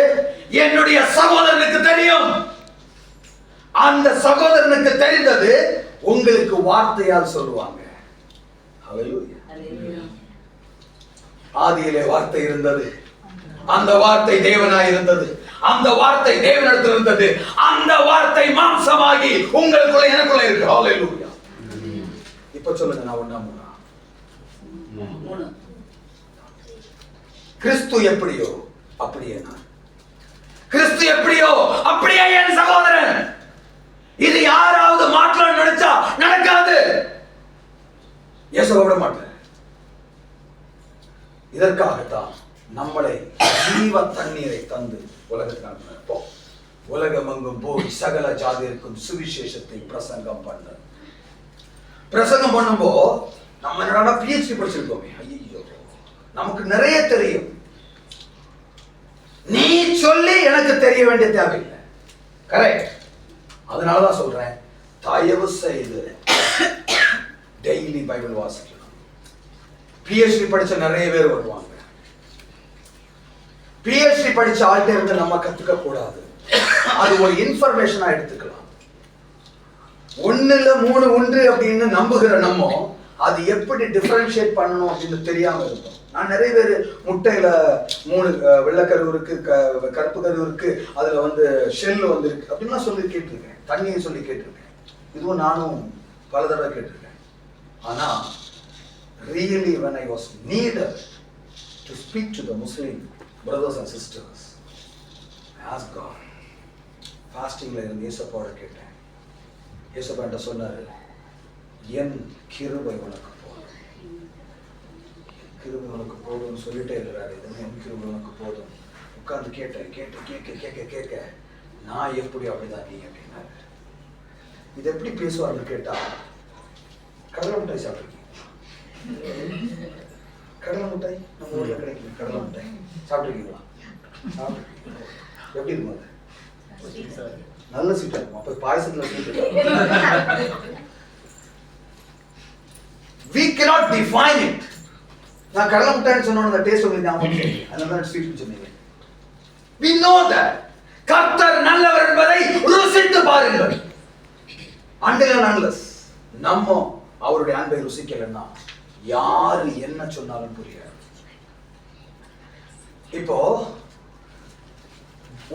என்னுடைய சகோதரனுக்கு தெரியும். அந்த சகோதரனுக்கு தெரிந்தது உங்களுக்கு வார்த்தையால் சொல்லுவாங்க. ஹல்லேலூயா. ஆதியிலே வார்த்தை இருந்தது, அந்த வார்த்தை தேவனாய் இருந்தது, அந்த வார்த்தை தேவனிடத்தில் இருந்தது, அந்த வார்த்தை மாம்சமாகி உங்களுக்குள்ள எனக்குள்ள இருக்கு. ஹல்லேலூயா. இப்ப சொல்லுங்க, நான் ஒண்ணா மூணா? கிறிஸ்து எப்படியோ அப்படியே நான், கிறிஸ்து எப்படியோ அப்படியே என் சகோதரன். இது யாராவது மாற்றலாம் நினைச்சா நடக்காது. இயேசுவை விட மாட்டேன். இதற்காகத்தான் நம்மளை ஜீவ தண்ணீரை தந்து உலகத்துக்கு அனுப்பினோம். உலகமெங்கும் போய் சகல ஜாதியருக்கும் சுவிசேஷத்தை பிரசங்கம் பண்ண. பிரசங்கம் பண்ணும்போ நம்ம என்னடா PhD படிச்சிருக்கோமே, ஐயோ நமக்கு நிறைய தெரியும். நீ சொல்லி எனக்கு தெரிய வேண்டிய தேவையில்லை. கரெக்ட். அதனாலதான் சொல்றேன், தயவு செய்து டெய்லி பைபிள் வாசிக்கணும். PhD படிச்ச நிறைய பேர் வருவாங்க. PhD படிச்ச ஆள்கிட்ட இருந்து நம்ம கத்துக்க கூடாது. அது ஒரு இன்ஃபர்மேஷனா எடுத்துக்கலாம். 1ல் 3 உண்டு அப்படின்னு நம்புகிற நம்ம அது எப்படி டிஃபரன்ஷியேட் பண்ணணும் அப்படின்னு தெரியாம இருக்கும். நான் நிறைய பேர் முட்டையில 3 வெள்ளைக்கரு இருக்கு, கருப்பு கரு இருக்கு, அதுல வந்து ஷெல் வந்து இருக்கு அப்படின்லாம் சொல்லி கேட்டிருக்கேன். தண்ணியை சொல்லி கேட்டிருக்கேன். இதுவும் நானும் பல தடவை கேட்டிருக்கேன். ஆனா really when I was needed to speak to the Muslim brothers and sisters, I asked God. ஃபாஸ்டிங்ல இருந்து இயேசுவோட கேட்டேன். இயேசுட்ட சொன்னாரு, என் கிருபை உனக்கு போதும். கிருபை உனக்கு போதும்னு சொல்லிட்டே இருக்கிறாரு. இது என் கிருபை உனக்கு போதும். உட்கார்ந்து கேட்டேன். கேட்க நான் எப்படி அப்படிதான் நீ அப்படின்னாரு. இது எப்படி பேசுவார்னு கேட்டா, கடலை மிட்டாய் சாப்பிட்டுருக்கீங்க? கடலை மிட்டாய் நம்ம ஊர்ல கிடைக்கும். கடலை மிட்டாய் சாப்பிட்டுருக்கீங்களா? சாப்பிட்டுருக்கீங்களா? எப்படி இருக்கும் அது? நல்ல சீட்டா இருக்கும். அப்ப பாயசத்துல சீட்டு. We cannot define it. நான் கடலை மிட்டாய்னு சொன்னோம், அந்த டேஸ்ட் உங்களுக்கு ஞாபகம் இல்லை. அதனால ஸ்வீட் சொன்னீங்க. We know that. கர்த்தர் நல்லவர் என்பதை ருசித்து பாருங்கள். Until and unless நம்ம அவருடைய அன்பை ருசிக்கலன்னா யாரு என்ன சொன்னாலும் புரியாது. இப்போ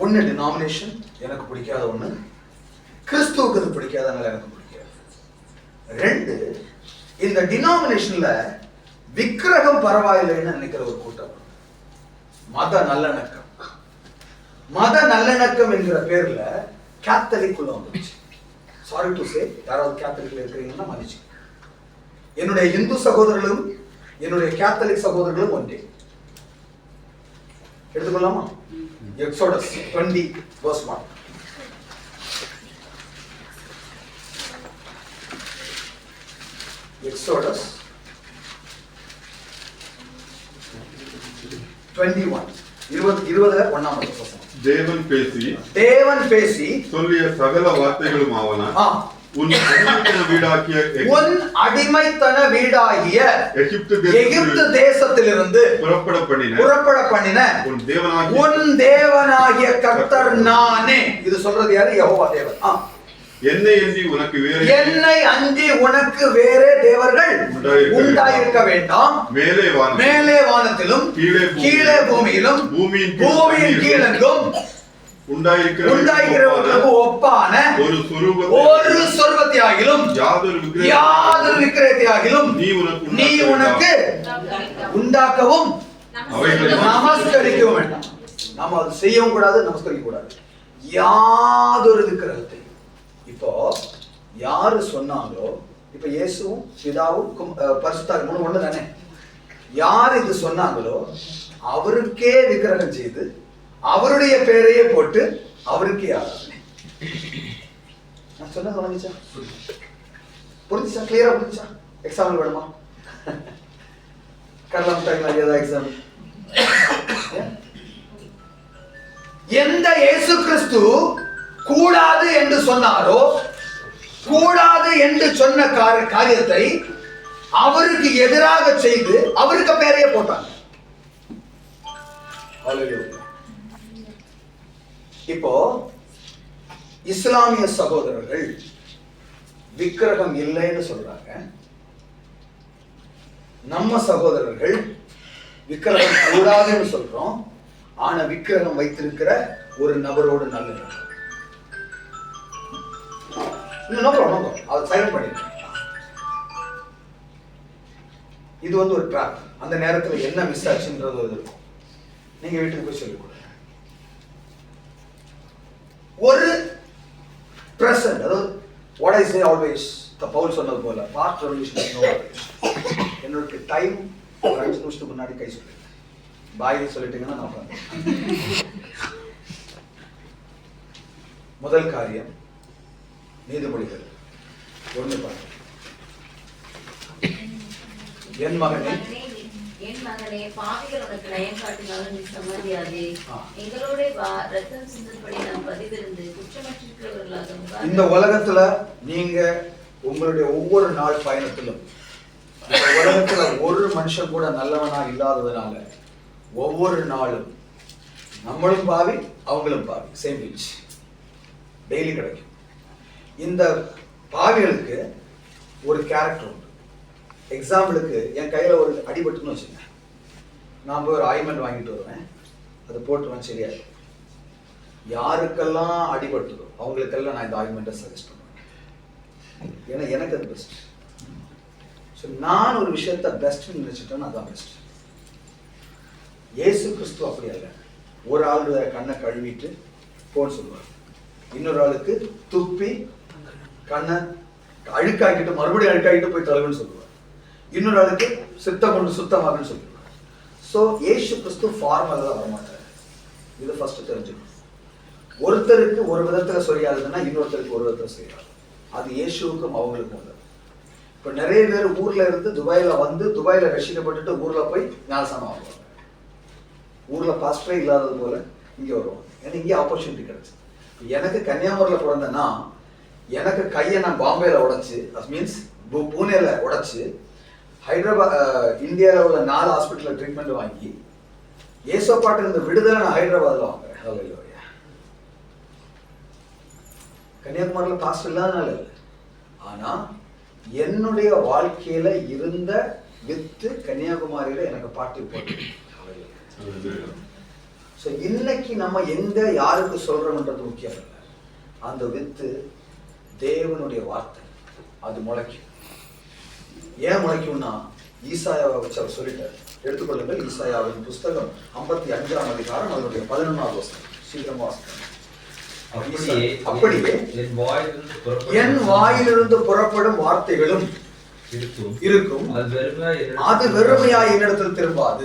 ஒன்னு டினாமினேஷன் எனக்கு பிடிக்காத, ஒண்ணு கிறிஸ்துவுக்கு அது பிடிக்காதனால எனக்கு பிடிக்காது. 2 இந்த டினாமினேஷன்ல விக்கிரகம் பரவாயில்லைன்னு நினைக்கிற ஒரு கூட்டம். மத நல்லிணக்கம். மத நல்லிணக்கம் என்கிற பேர்ல கேத்தலிக் உள்ள வந்துச்சு. சாரி டு சே, யாராவது கேத்தலிக்ல இருக்கிறீங்கன்னா மன்னிச்சு. என்னுடைய இந்து சகோதரர்களும் என்னுடைய கேத்தலிக் சகோதரர்களும் ஒன்றே. எடுத்துக்கொள்ளாமா? எக்ஸோடஸ் 20:1. எக்ஸோடஸ் 21:1. தேவன் பேசி சொல்லிய சகல வார்த்தைகளும் ஆவன. உன் அடிமைத்தன வீடாகிய எகிப்து தேசத்திலிருந்து புறப்பட பண்ணின உன் தேவனாகிய கர்த்தர் நானே. இது சொல்றது யாரு? யெகோவா தேவன். என்னை அன்றி உனக்கு வேறே தேவர்கள் உண்டாயிருக்க வேண்டாம். மேலே வானத்திலும் கீழே பூமியிலும் பூமியின் கீழெங்கும் உண்டாயிருக்கிறவர்களுக்கு ஒப்பான ஒரு சொர்வத்தையாகிலும் யாதொரு விக்கிரகத்தையாகிலும் நீ உனக்கு உண்டாக்கவும் நமஸ்கரிக்கவும் வேண்டாம். நாம அது செய்யவும் கூடாது, நமஸ்கரிக்க கூடாது. யாதொரு விக்கிரகத்தை. இப்போ யாரு சொன்னாங்களோ, இப்ப இயேசுவும் பிதாவும் பரிசுத்தாவியும் ஒண்ணு தானே. யார் இது சொன்னாங்களோ அவருக்கே விக்கிரகம் செய்து அவருடைய பேரையே போட்டு அவருக்கே ஆராதனை. நான் சொன்னது புரிஞ்சுச்சா? புரிஞ்சுச்சா? கிளியரா புரிஞ்சுச்சா? எக்ஸாம்பிள் வேணுமா? கடலை மிட்டாய் ஏதாவது எக்ஸாம்பிள்? எந்த இயேசு கிறிஸ்து கூடாது என்று சொன்னாரோ, கூடாது என்று சொன்ன காரியத்தை அவருக்கு எதிராக செய்து அவருக்கு பேரையே போட்டாங்க. இப்போ இஸ்லாமிய சகோதரர்கள் விக்கிரகம் இல்லைன்னு சொல்றாங்க. நம்ம சகோதரர்கள் விக்கிரகம் கூடாதுன்னு சொல்றோம், ஆனா விக்கிரகம் வைத்திருக்கிற ஒரு நபரோடு நல்ல அது சைலண்ட் பண்ணிருக்கேன். இது வந்து ஒரு ட்ராப். அந்த நேரத்துல என்ன மிஸ் ஆச்சுன்றது இருக்கும். நீங்க வீட்டுக்கு போய் சொல்லிக் கொடுங்க. ஒரு பிரசன்ட், அதாவது what I say always, Pavul சொன்னது போல பாஸ்ட் ரெவல்யூஷன் நோ ரெவல்யூஷன். என்னோட டைம் ஒரு 5 நிமிஷத்துக்கு முன்னாடி கை சொல்லுங்க. பாய் சொல்லிட்டீங்கன்னா நான் உட்கார்ந்து. முதல் காரியம் நீதிமொழிகள் 1:10. என் மகனே பாவிகள் உனக்கு நயம் காட்டினாலும் நீ சம்மதியாதே. எங்களோட ரத்தம் சிந்தும்படி நாம் பதிவிருந்து குற்றமற்றிருக்கிறவர்களாக இந்த உலகத்துல நீங்க உங்களுடைய ஒவ்வொரு நாள் பயணத்திலும் இந்த உலகத்துல ஒரு மனுஷன் கூட நல்லவனா இல்லாததுனால ஒவ்வொரு நாளும் நம்மளும் பாவி அவங்களும் பாவி, சேம் பீச் டெய்லி கிடைக்கும். இந்த பாவிகளுக்கு ஒரு கேரக்டர் உண்டு. எக்ஸாம்பிளுக்கு என் கையில ஒரு அடிபட்டுன்னு வச்சுங்க, நான் போய் ஒரு ஆயின்மெண்ட் வாங்கிட்டு வருவேன், அதை போட்டுருவேன், சரியாது. யாருக்கெல்லாம் அடிபட்டுதோ அவங்களுக்கெல்லாம் நான் இந்த ஆயின்மெண்ட்டை சஜஸ்ட் பண்ணுவேன். ஏன்னா எனக்கு அது பெஸ்ட். ஸோ நான் ஒரு விஷயத்த பெஸ்ட்னு நினைச்சிட்டேன்னா அதான் பெஸ்ட். இயேசு கிறிஸ்து அப்படி அல்ல. ஒரு ஆளுடைய கண்ணை கழுவிட்டு போன்னு சொல்லுவார், இன்னொரு ஆளுக்கு துப்பி கண்ணை அழுக்காக்கிட்டு மறுபடியும் அழுக்காக்கிட்டு போய் தழுவுன்னு சொல்லுவார், இன்னொரு ஆளுக்கு சித்தம் கொண்டு சுத்தமாகன்னு சொல்லுவார். ஸோ இயேசு கிறிஸ்து ஃபார்மலாக வரமாட்டார். இது ஃபர்ஸ்ட் தெரிஞ்சுக்கணும். ஒருத்தருக்கு ஒரு விதத்துல சரியாகுதுன்னா இன்னொருத்தருக்கு ஒரு விதத்துல சரியாது. அது இயேசுவுக்கும் அவங்களுக்கும் இல்லை. இப்போ நிறைய பேர் ஊர்ல இருந்து துபாயில வந்து துபாயில ரசிக்கப்பட்டுட்டு ஊர்ல போய் ஞானசானம் ஆகுவாங்க. ஊர்ல பாஸ்டரே இல்லாதது போல இங்க வருவாங்க. ஏன்னா இங்கே ஆப்பர்ச்சுனிட்டி கிடைச்சு. எனக்கு கன்னியாகுமரியில பிறந்தேன்னா எனக்கு கையை நான் பாம்பேல உடைச்சு, மீன்ஸ் பூனேல உடைச்சு, ஹைதராபாத் இந்தியாவில் உள்ள 4 ஹாஸ்பிட்டலில் ட்ரீட்மெண்ட் வாங்கி ஏசோப்பாட்டு இருந்த விடுதலை நான் ஹைதராபாத்ல வாங்குறேன். கன்னியாகுமரியில பாஸ்டர் இல்லாதனால இல்லை, ஆனா என்னுடைய வாழ்க்கையில இருந்த வித்து கன்னியாகுமரியில எனக்கு பாட்டு போட்டு. இன்னைக்கு நம்ம எங்க யாருக்கு சொல்றோம்ன்றது முக்கியம் இல்லை. அந்த வித்து தேவனுடைய வார்த்தை, அது முளைக்கும். ஏன் முளைக்கும்னா ஈசாயாவை வச்சு அவர் சொல்லிட்டார். எடுத்துக்கொள்ளுங்கள், ஈசாயாவின் புஸ்தகம் 55ஆம் அதிகாரம் அதனுடைய 11ஆவது வசனம். சீக்கிரமா வாசிக்கணும். அப்படியே என் வாயிலிருந்து புறப்படும் வார்த்தைகளும் இருக்கும், அது வெறுமையாய் என்னிடத்தில் திரும்பாது,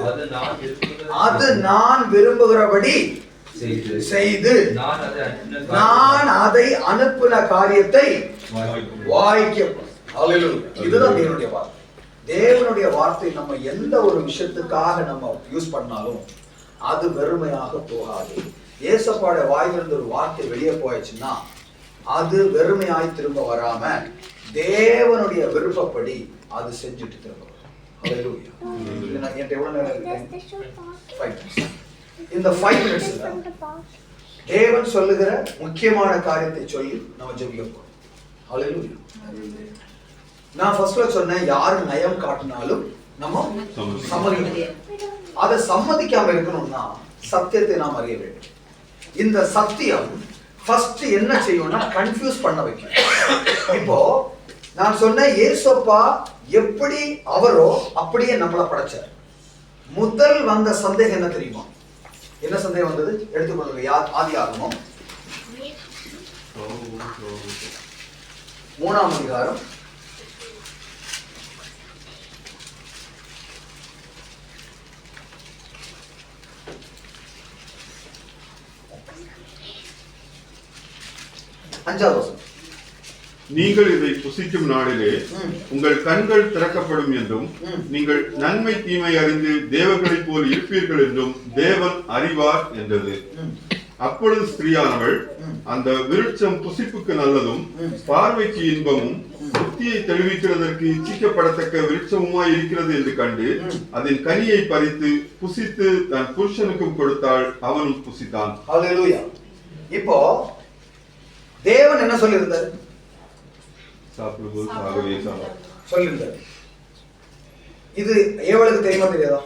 அது நான் விரும்புகிறபடி செய்து நான் அதை அனுப்பின காரியத்தை வாய்க்க. இதுதான் தேவனுடைய வார்த்தை. தேவனுடைய வார்த்தை நம்ம எந்த ஒரு விஷயத்துக்காக நம்ம யூஸ் பண்ணாலும் அது வெறுமையாக போகாது. ஏசப்பாட வாயிலிருந்து ஒரு வார்த்தை வெளியே போயிடுச்சுன்னா அது வெறுமையாய் திரும்ப வராம தேவனுடைய விருப்பப்படி அது செஞ்சுட்டு திரும்ப வரும். இந்த 5 மினிட்ஸ்ல தேவன் சொல்லுகிற முக்கியமான காரியத்தை சொல்லி நம்ம ஜெபிக்க போறோம். ஹல்லேலூயா. நான் ஃபர்ஸ்ட்ல சொன்னேன், யாரு நயம் காட்டினாலும் நம்ம சம்மதிக்கணும். அதை சம்மதிக்காம இருக்கணும்னா சத்தியத்தை நாம் அறிய வேண்டும். இந்த சத்தியம் ஃபர்ஸ்ட் என்ன செய்யும்னா கன்ஃபியூஸ் பண்ண வைக்கும். இப்போ நான் சொன்னேன், இயேசுப்பா எப்படி அவரோ அப்படியே நம்மளை படைச்சார். முதல் வந்த சந்தேகம் என்ன தெரியுமா? என்ன சந்தேகம் வந்தது? எடுத்துக்கொள்ளுங்க. ஆதியாகமம் 3ஆம் அதிகாரம் 5ஆவது வசனம். நீங்கள் இதை புசிக்கும் நாளிலே உங்கள் கண்கள் திறக்கப்படும் என்றும் நீங்கள் நன்மை தீமை அறிந்து தேவர்களைப் போல் இருப்பீர்கள் என்றும் தேவன் அறிவார் என்றது. அப்பொழுது ஸ்திரீயானவள் அந்த விருட்சம் புசிப்புக்கு நல்லதும் பார்வைக்கு இன்பமும் புத்தியை தெளிவிக்கிறதற்கு இச்சிக்கப்படத்தக்க விருட்சமுமாய் இருக்கிறது என்று கண்டு அதன் கனியை பறித்து புசித்து தன் புருஷனுக்கும் கொடுத்தாள், அவனும் புசித்தான். ஹல்லேலூயா. இப்போ தேவன் என்ன சொல்லியிருந்தார்? சாப்பிடும்போது சாகவே சாப்பிடு சொல்லியிருந்தார். இது ஏவலுக்கு தெரியுமா தெரியாதா?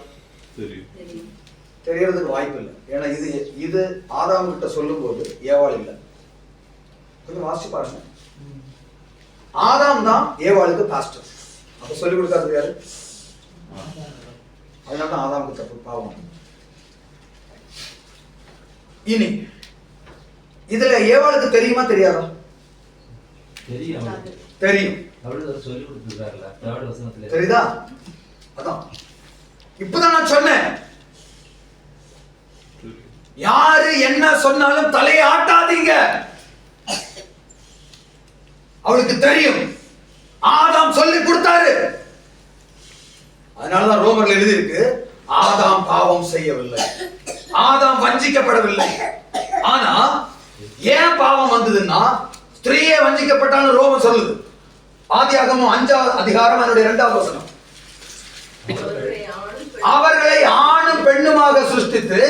தெரியும். தெரியறதுக்கு வாய்ப்பு இல்லை. ஏன்னா இது ஆதாம் கிட்ட சொல்லும் போது ஏவாள் இல்லை. கொஞ்சம் வாசிச்சு பாருங்க. ஆதாம் தான் ஏவாளுக்கு பாஸ்டர். அப்ப சொல்லி கொடுக்காது யாரு? அதனாலதான் ஆதாமுக்கு தப்பு, பாவம். இனி இதுல ஏவாளுக்கு தெரியுமா தெரியாதா? தெரியும். தெரியுதா? அதான் இப்பதான் நான் சொன்னேன், யாரு என்ன சொன்னாலும் தலையை ஆட்டாதீங்க. அவளுக்கு தெரியும், ஆதாம் சொல்லி கொடுத்தாரு. அதனாலதான் ரோமர்ல எழுதி இருக்கு, ஆதாம் பாவம் செய்யவில்லை, ஆதாம் வஞ்சிக்கப்படவில்லை. ஆனா ஏன் பாவம் வந்ததுன்னா, ஸ்திரீயே வஞ்சிக்கப்பட்டான்னு ரோமர் சொல்லுது. ஆதியாகமம் 5வது அதிகாரம் அதனுடைய 2வது வசனம். அவர்களை ஆணும் பெண்ணுமாக சிருஷ்டித்து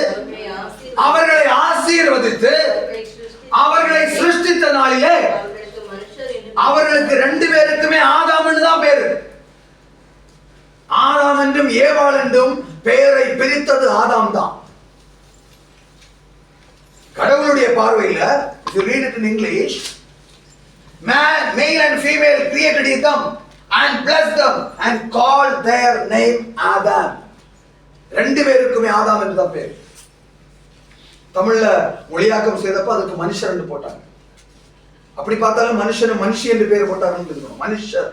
அவர்களை ஆசீர்வதித்து அவர்களை சிருஷ்டித்த நாளிலே அவர்களுக்கு 2 பேருக்குமே ஆதாம்னு தான் பேரு. ஆதாம் என்றும் ஏவாள் என்றும் பெயரை பிரித்தது ஆதாம் தான். கடவுளுடைய பார்வையில, if you read it in English, male and female created them and blessed them and called their name Adam. 2 பேருக்குமே ஆதாம் என்று தான் பேர். தமிழ்ல மொழியாக்கம் செய்தப்ப அதுக்கு மனுஷர் என்று போட்டாங்க. அப்படி பார்த்தாலும் மனுஷன் மனுஷி என்று பேர் போட்டாங்க. மனுஷர்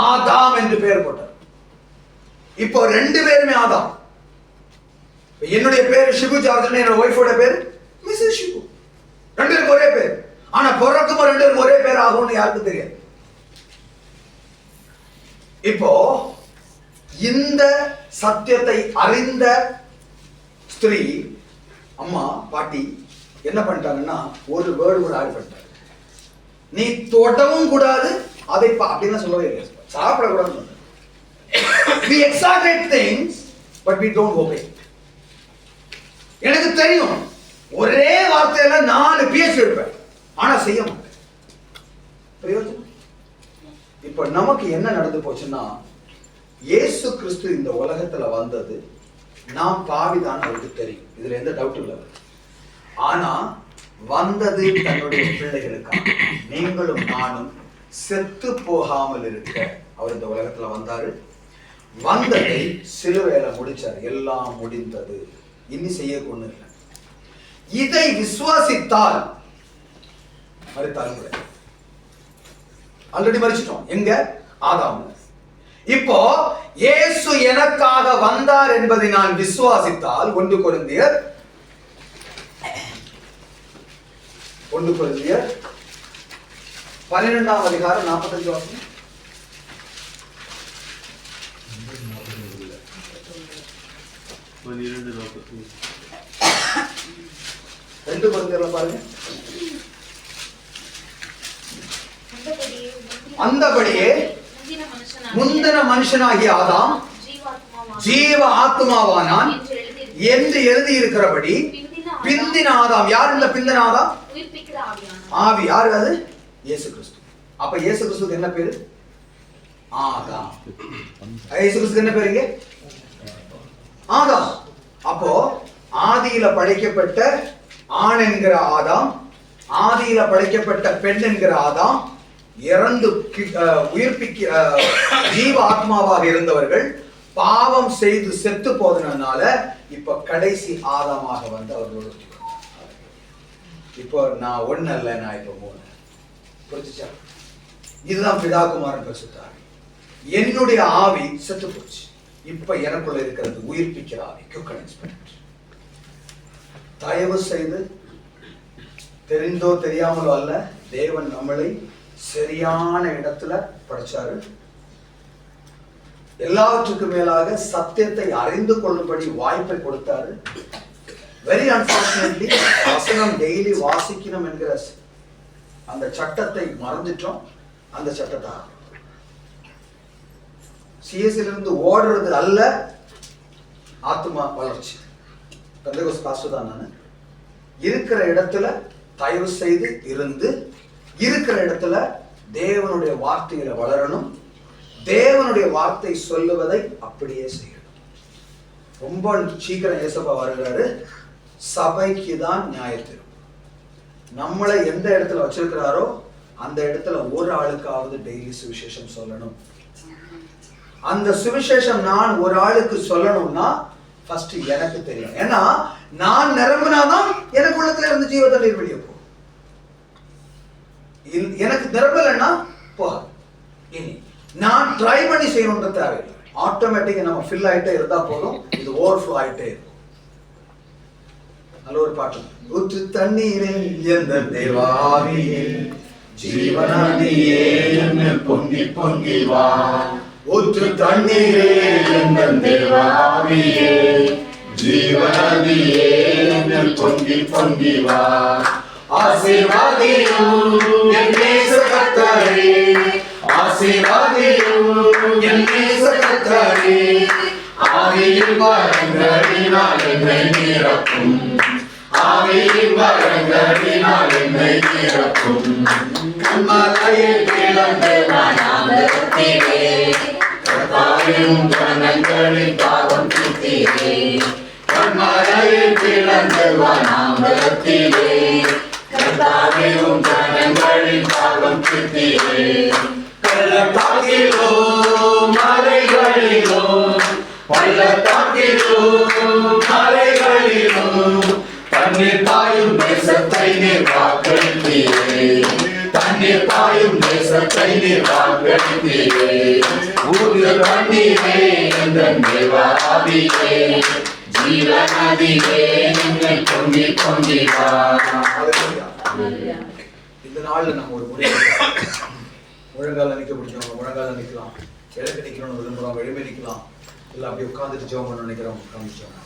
ஆதாம் என்று பேர் போட்டார். இப்போ 2 பேருமே ஆதாம். என்னுடைய பேர் ஷிபு ஜார்ஜ், என்னோட ஒய்ஃபோட பேர் மிஸ்ஸஸ் ஷிபு. 2 பேருக்கு ஒரே பேர். ஆனா பிறக்கும் 2 பேருக்கு ஒரே பேர் ஆகும்னு யாருக்கும் தெரியாது. இப்போ இந்த சத்தியத்தை அறிந்த ஸ்திரீ, அம்மா, பாட்டி என்ன பண்ணிட்டாங்கன்னா ஒரு வேர்டு கூட ஆட் பண்ணிட்டாங்க. நீ தொடவும் கூடாது, அதை அப்படின்னு சொல்லவே இல்லை. சாப்பிடக்கூடாது. We exaggerate things but we don't obey. எனக்கு தெரியும், ஒரே வார்த்தையில 4 PhD எடுப்பேன், ஆனா செய்ய மாட்டேன். பிரயோஜனம். இப்ப நமக்கு என்ன நடந்து போச்சுன்னா, இயேசு கிறிஸ்து இந்த உலகத்துல வந்தது நாம் பாவிதான் அவருக்கு தெரியும். இதுல எந்த டவுட் இல்லை. ஆனா வந்தது தன்னுடைய பிள்ளைகளுக்காக. நீங்களும் நானும் செத்து போகாமல் இருக்க அவர் இந்த உலகத்துல வந்தாரு. வந்ததை சிலுவையில முடிச்சார். எல்லாம் முடிந்தது, இனி செய்ய கொண்டு இல்லை. இதை விசுவாசித்தால் மரித்தால் ஆல்ரெடி மரிச்சிட்டோம். எங்க? ஆதாம். இப்போ இயேசு எனக்காக வந்தார் என்பதை நான் விசுவாசித்தால் 1 கொரிந்தியர் 12வது அதிகாரம் 45 வசனம். 2 கொரிந்தியர்ல பாருங்க. அந்தபடியே முந்தின மனுஷனாகிய ஆதாம் ஜீவ ஆத்மாவானான் என்று எழுதி இருக்கிறபடி பிந்தின ஆதாம். யார் இந்த பிந்தின ஆதாம்? ஆவி. யாரு அது? இயேசு கிறிஸ்து. அப்ப இயேசு கிறிஸ்துக்கு என்ன பேரு? ஆதாம். இயேசு கிறிஸ்துக்கு என்ன பேருங்க? ஆதாம். அப்போ ஆதியில படைக்கப்பட்ட ஆண் என்கிற ஆதாம், ஆதியில படைக்கப்பட்ட பெண் என்கிற ஆதாம், இறந்து உயிர்ப்பிக்க ஜீவ ஆத்மாவாக இருந்தவர்கள் பாவம் செய்து செத்து போதனால இப்ப கடைசி ஆதாமாக வந்து அவர்களோட இப்போ நான் 1 அல்ல, நான் இப்ப 3. புரிஞ்சுச்சா? இதுதான் பிதா குமாரன் பரிசுத்த ஆவி. என்னுடைய ஆவி செத்து போச்சு, இப்ப எனக்குள்ள இருக்கிறது உயிர்ப்பிக்கிற ஆவி. தயவு செய்து தெரிந்தோ தெரியாமலோ அல்ல, தேவன் நம்மளை சரியான இடத்துல படைச்சாரு. எல்லாவற்றுக்கும் மேலாக சத்தியத்தை அறிந்து கொள்ளும்படி வாய்ப்பை கொடுத்தாரு. வெரி அன்பார்ச்சுனேட்லி வசனம் டெய்லி வாசிக்கணும் என்கிற அந்த சட்டத்தை மறந்துட்டோம். அந்த சட்டத்தை சிஎஸ்ல இருந்து ஓடுறது அல்ல ஆத்மா வளர்ச்சி. பெந்தகோஸ்து பாஸ்டர் தான் நான். இருக்கிற இடத்துல தயவு செய்து இருந்து, இருக்கிற இடத்துல தேவனுடைய வார்த்தையில வளரணும். தேவனுடைய வார்த்தை சொல்லுவதை அப்படியே செய்யணும். ரொம்ப சீக்கிரம் ஏசப்பா வருகிறாரு. சபைக்கு தான் நியாயத்தீர்ப்பு. நம்மளை எந்த இடத்துல வச்சிருக்கிறாரோ அந்த இடத்துல ஒரு ஆளுக்காவது டெய்லி சுவிசேஷம் சொல்லணும். அந்த சுவிசேஷம் நான் ஒரு ஆளுக்கு சொல்லணும்னா ஃபர்ஸ்ட் எனக்கு தெரியும். ஏன்னா நான் நிரம்பினாதான் எனக்கு உள்ளத்துல இருந்து ஜீவ தண்ணீர் வெளியே போகும். எனக்கு நிரம்பலன்னா போகாது. இனி நான் ட்ரை பண்ணி செய்யணுன்ற தேவையில்லை. ஆட்டோமேட்டிக்கா நம்ம ஃபில் ஆயிட்டே இருந்தா போதும். இது ஓவர்ஃப்ளோ ஆயிட்டே இருக்கும். நல்ல ஒரு பாட்டு. ஊற்று தண்ணீரில் எந்த தேவாவியே ஜீவநதியே என்னில் பொங்கி பொங்கி வா. ஊற்று தண்ணீரே எந்த தேவாவியே ஜீவநதியே என்னில் பொங்கி பொங்கி வா. ஆசீர்வாதியும் என் நேச கர்த்தரே, ஆசீர்வாதியும் என் நேச கர்த்தரே, ஆவியின் வரங்களினால் என்னை நிரப்பும், ஆவியின் வரங்களினால் என்னை நிரப்பும். கன்மலையில் கிளந்து வனாந்தரத்திலே கர்த்தாவின் ஜனங்களின் பாவம் தீர்த்தீரே. கன்மலையில் கிளந்து வனாந்தரத்திலே கர்த்தாவின் ஜனங்களின் பாவம் தீர்த்தீரே. பள்ளத்தாக்கிலோ மலைகளிலோ, பள்ளத்தாக்கிலோ மலைகளிலோ தண்ணீர் பாயும் தேசத்தை நீர் வாக்களித்தீரே. தண்ணீர் பாயும் தேசத்தை நீர் வாக்களித்தீரே. ஊற்று தண்ணீரே எங்கள் தேவாவியே ஜீவநதியே நீங்கள் பொங்கி பொங்கி வா. இந்த நாள்ல நம்ம ஒரு முழங்கால நிக்க பிடிச்சவங்க முழங்கால நிக்கலாம், எழுப்பி நிக்கணும்னு விரும்புறோம் எழுப்பி நிக்கலாம், இல்லை அப்படியே உட்காந்துட்டு ஜெபம் பண்ண நினைக்கிறோம் உட்காந்துச்சோம்.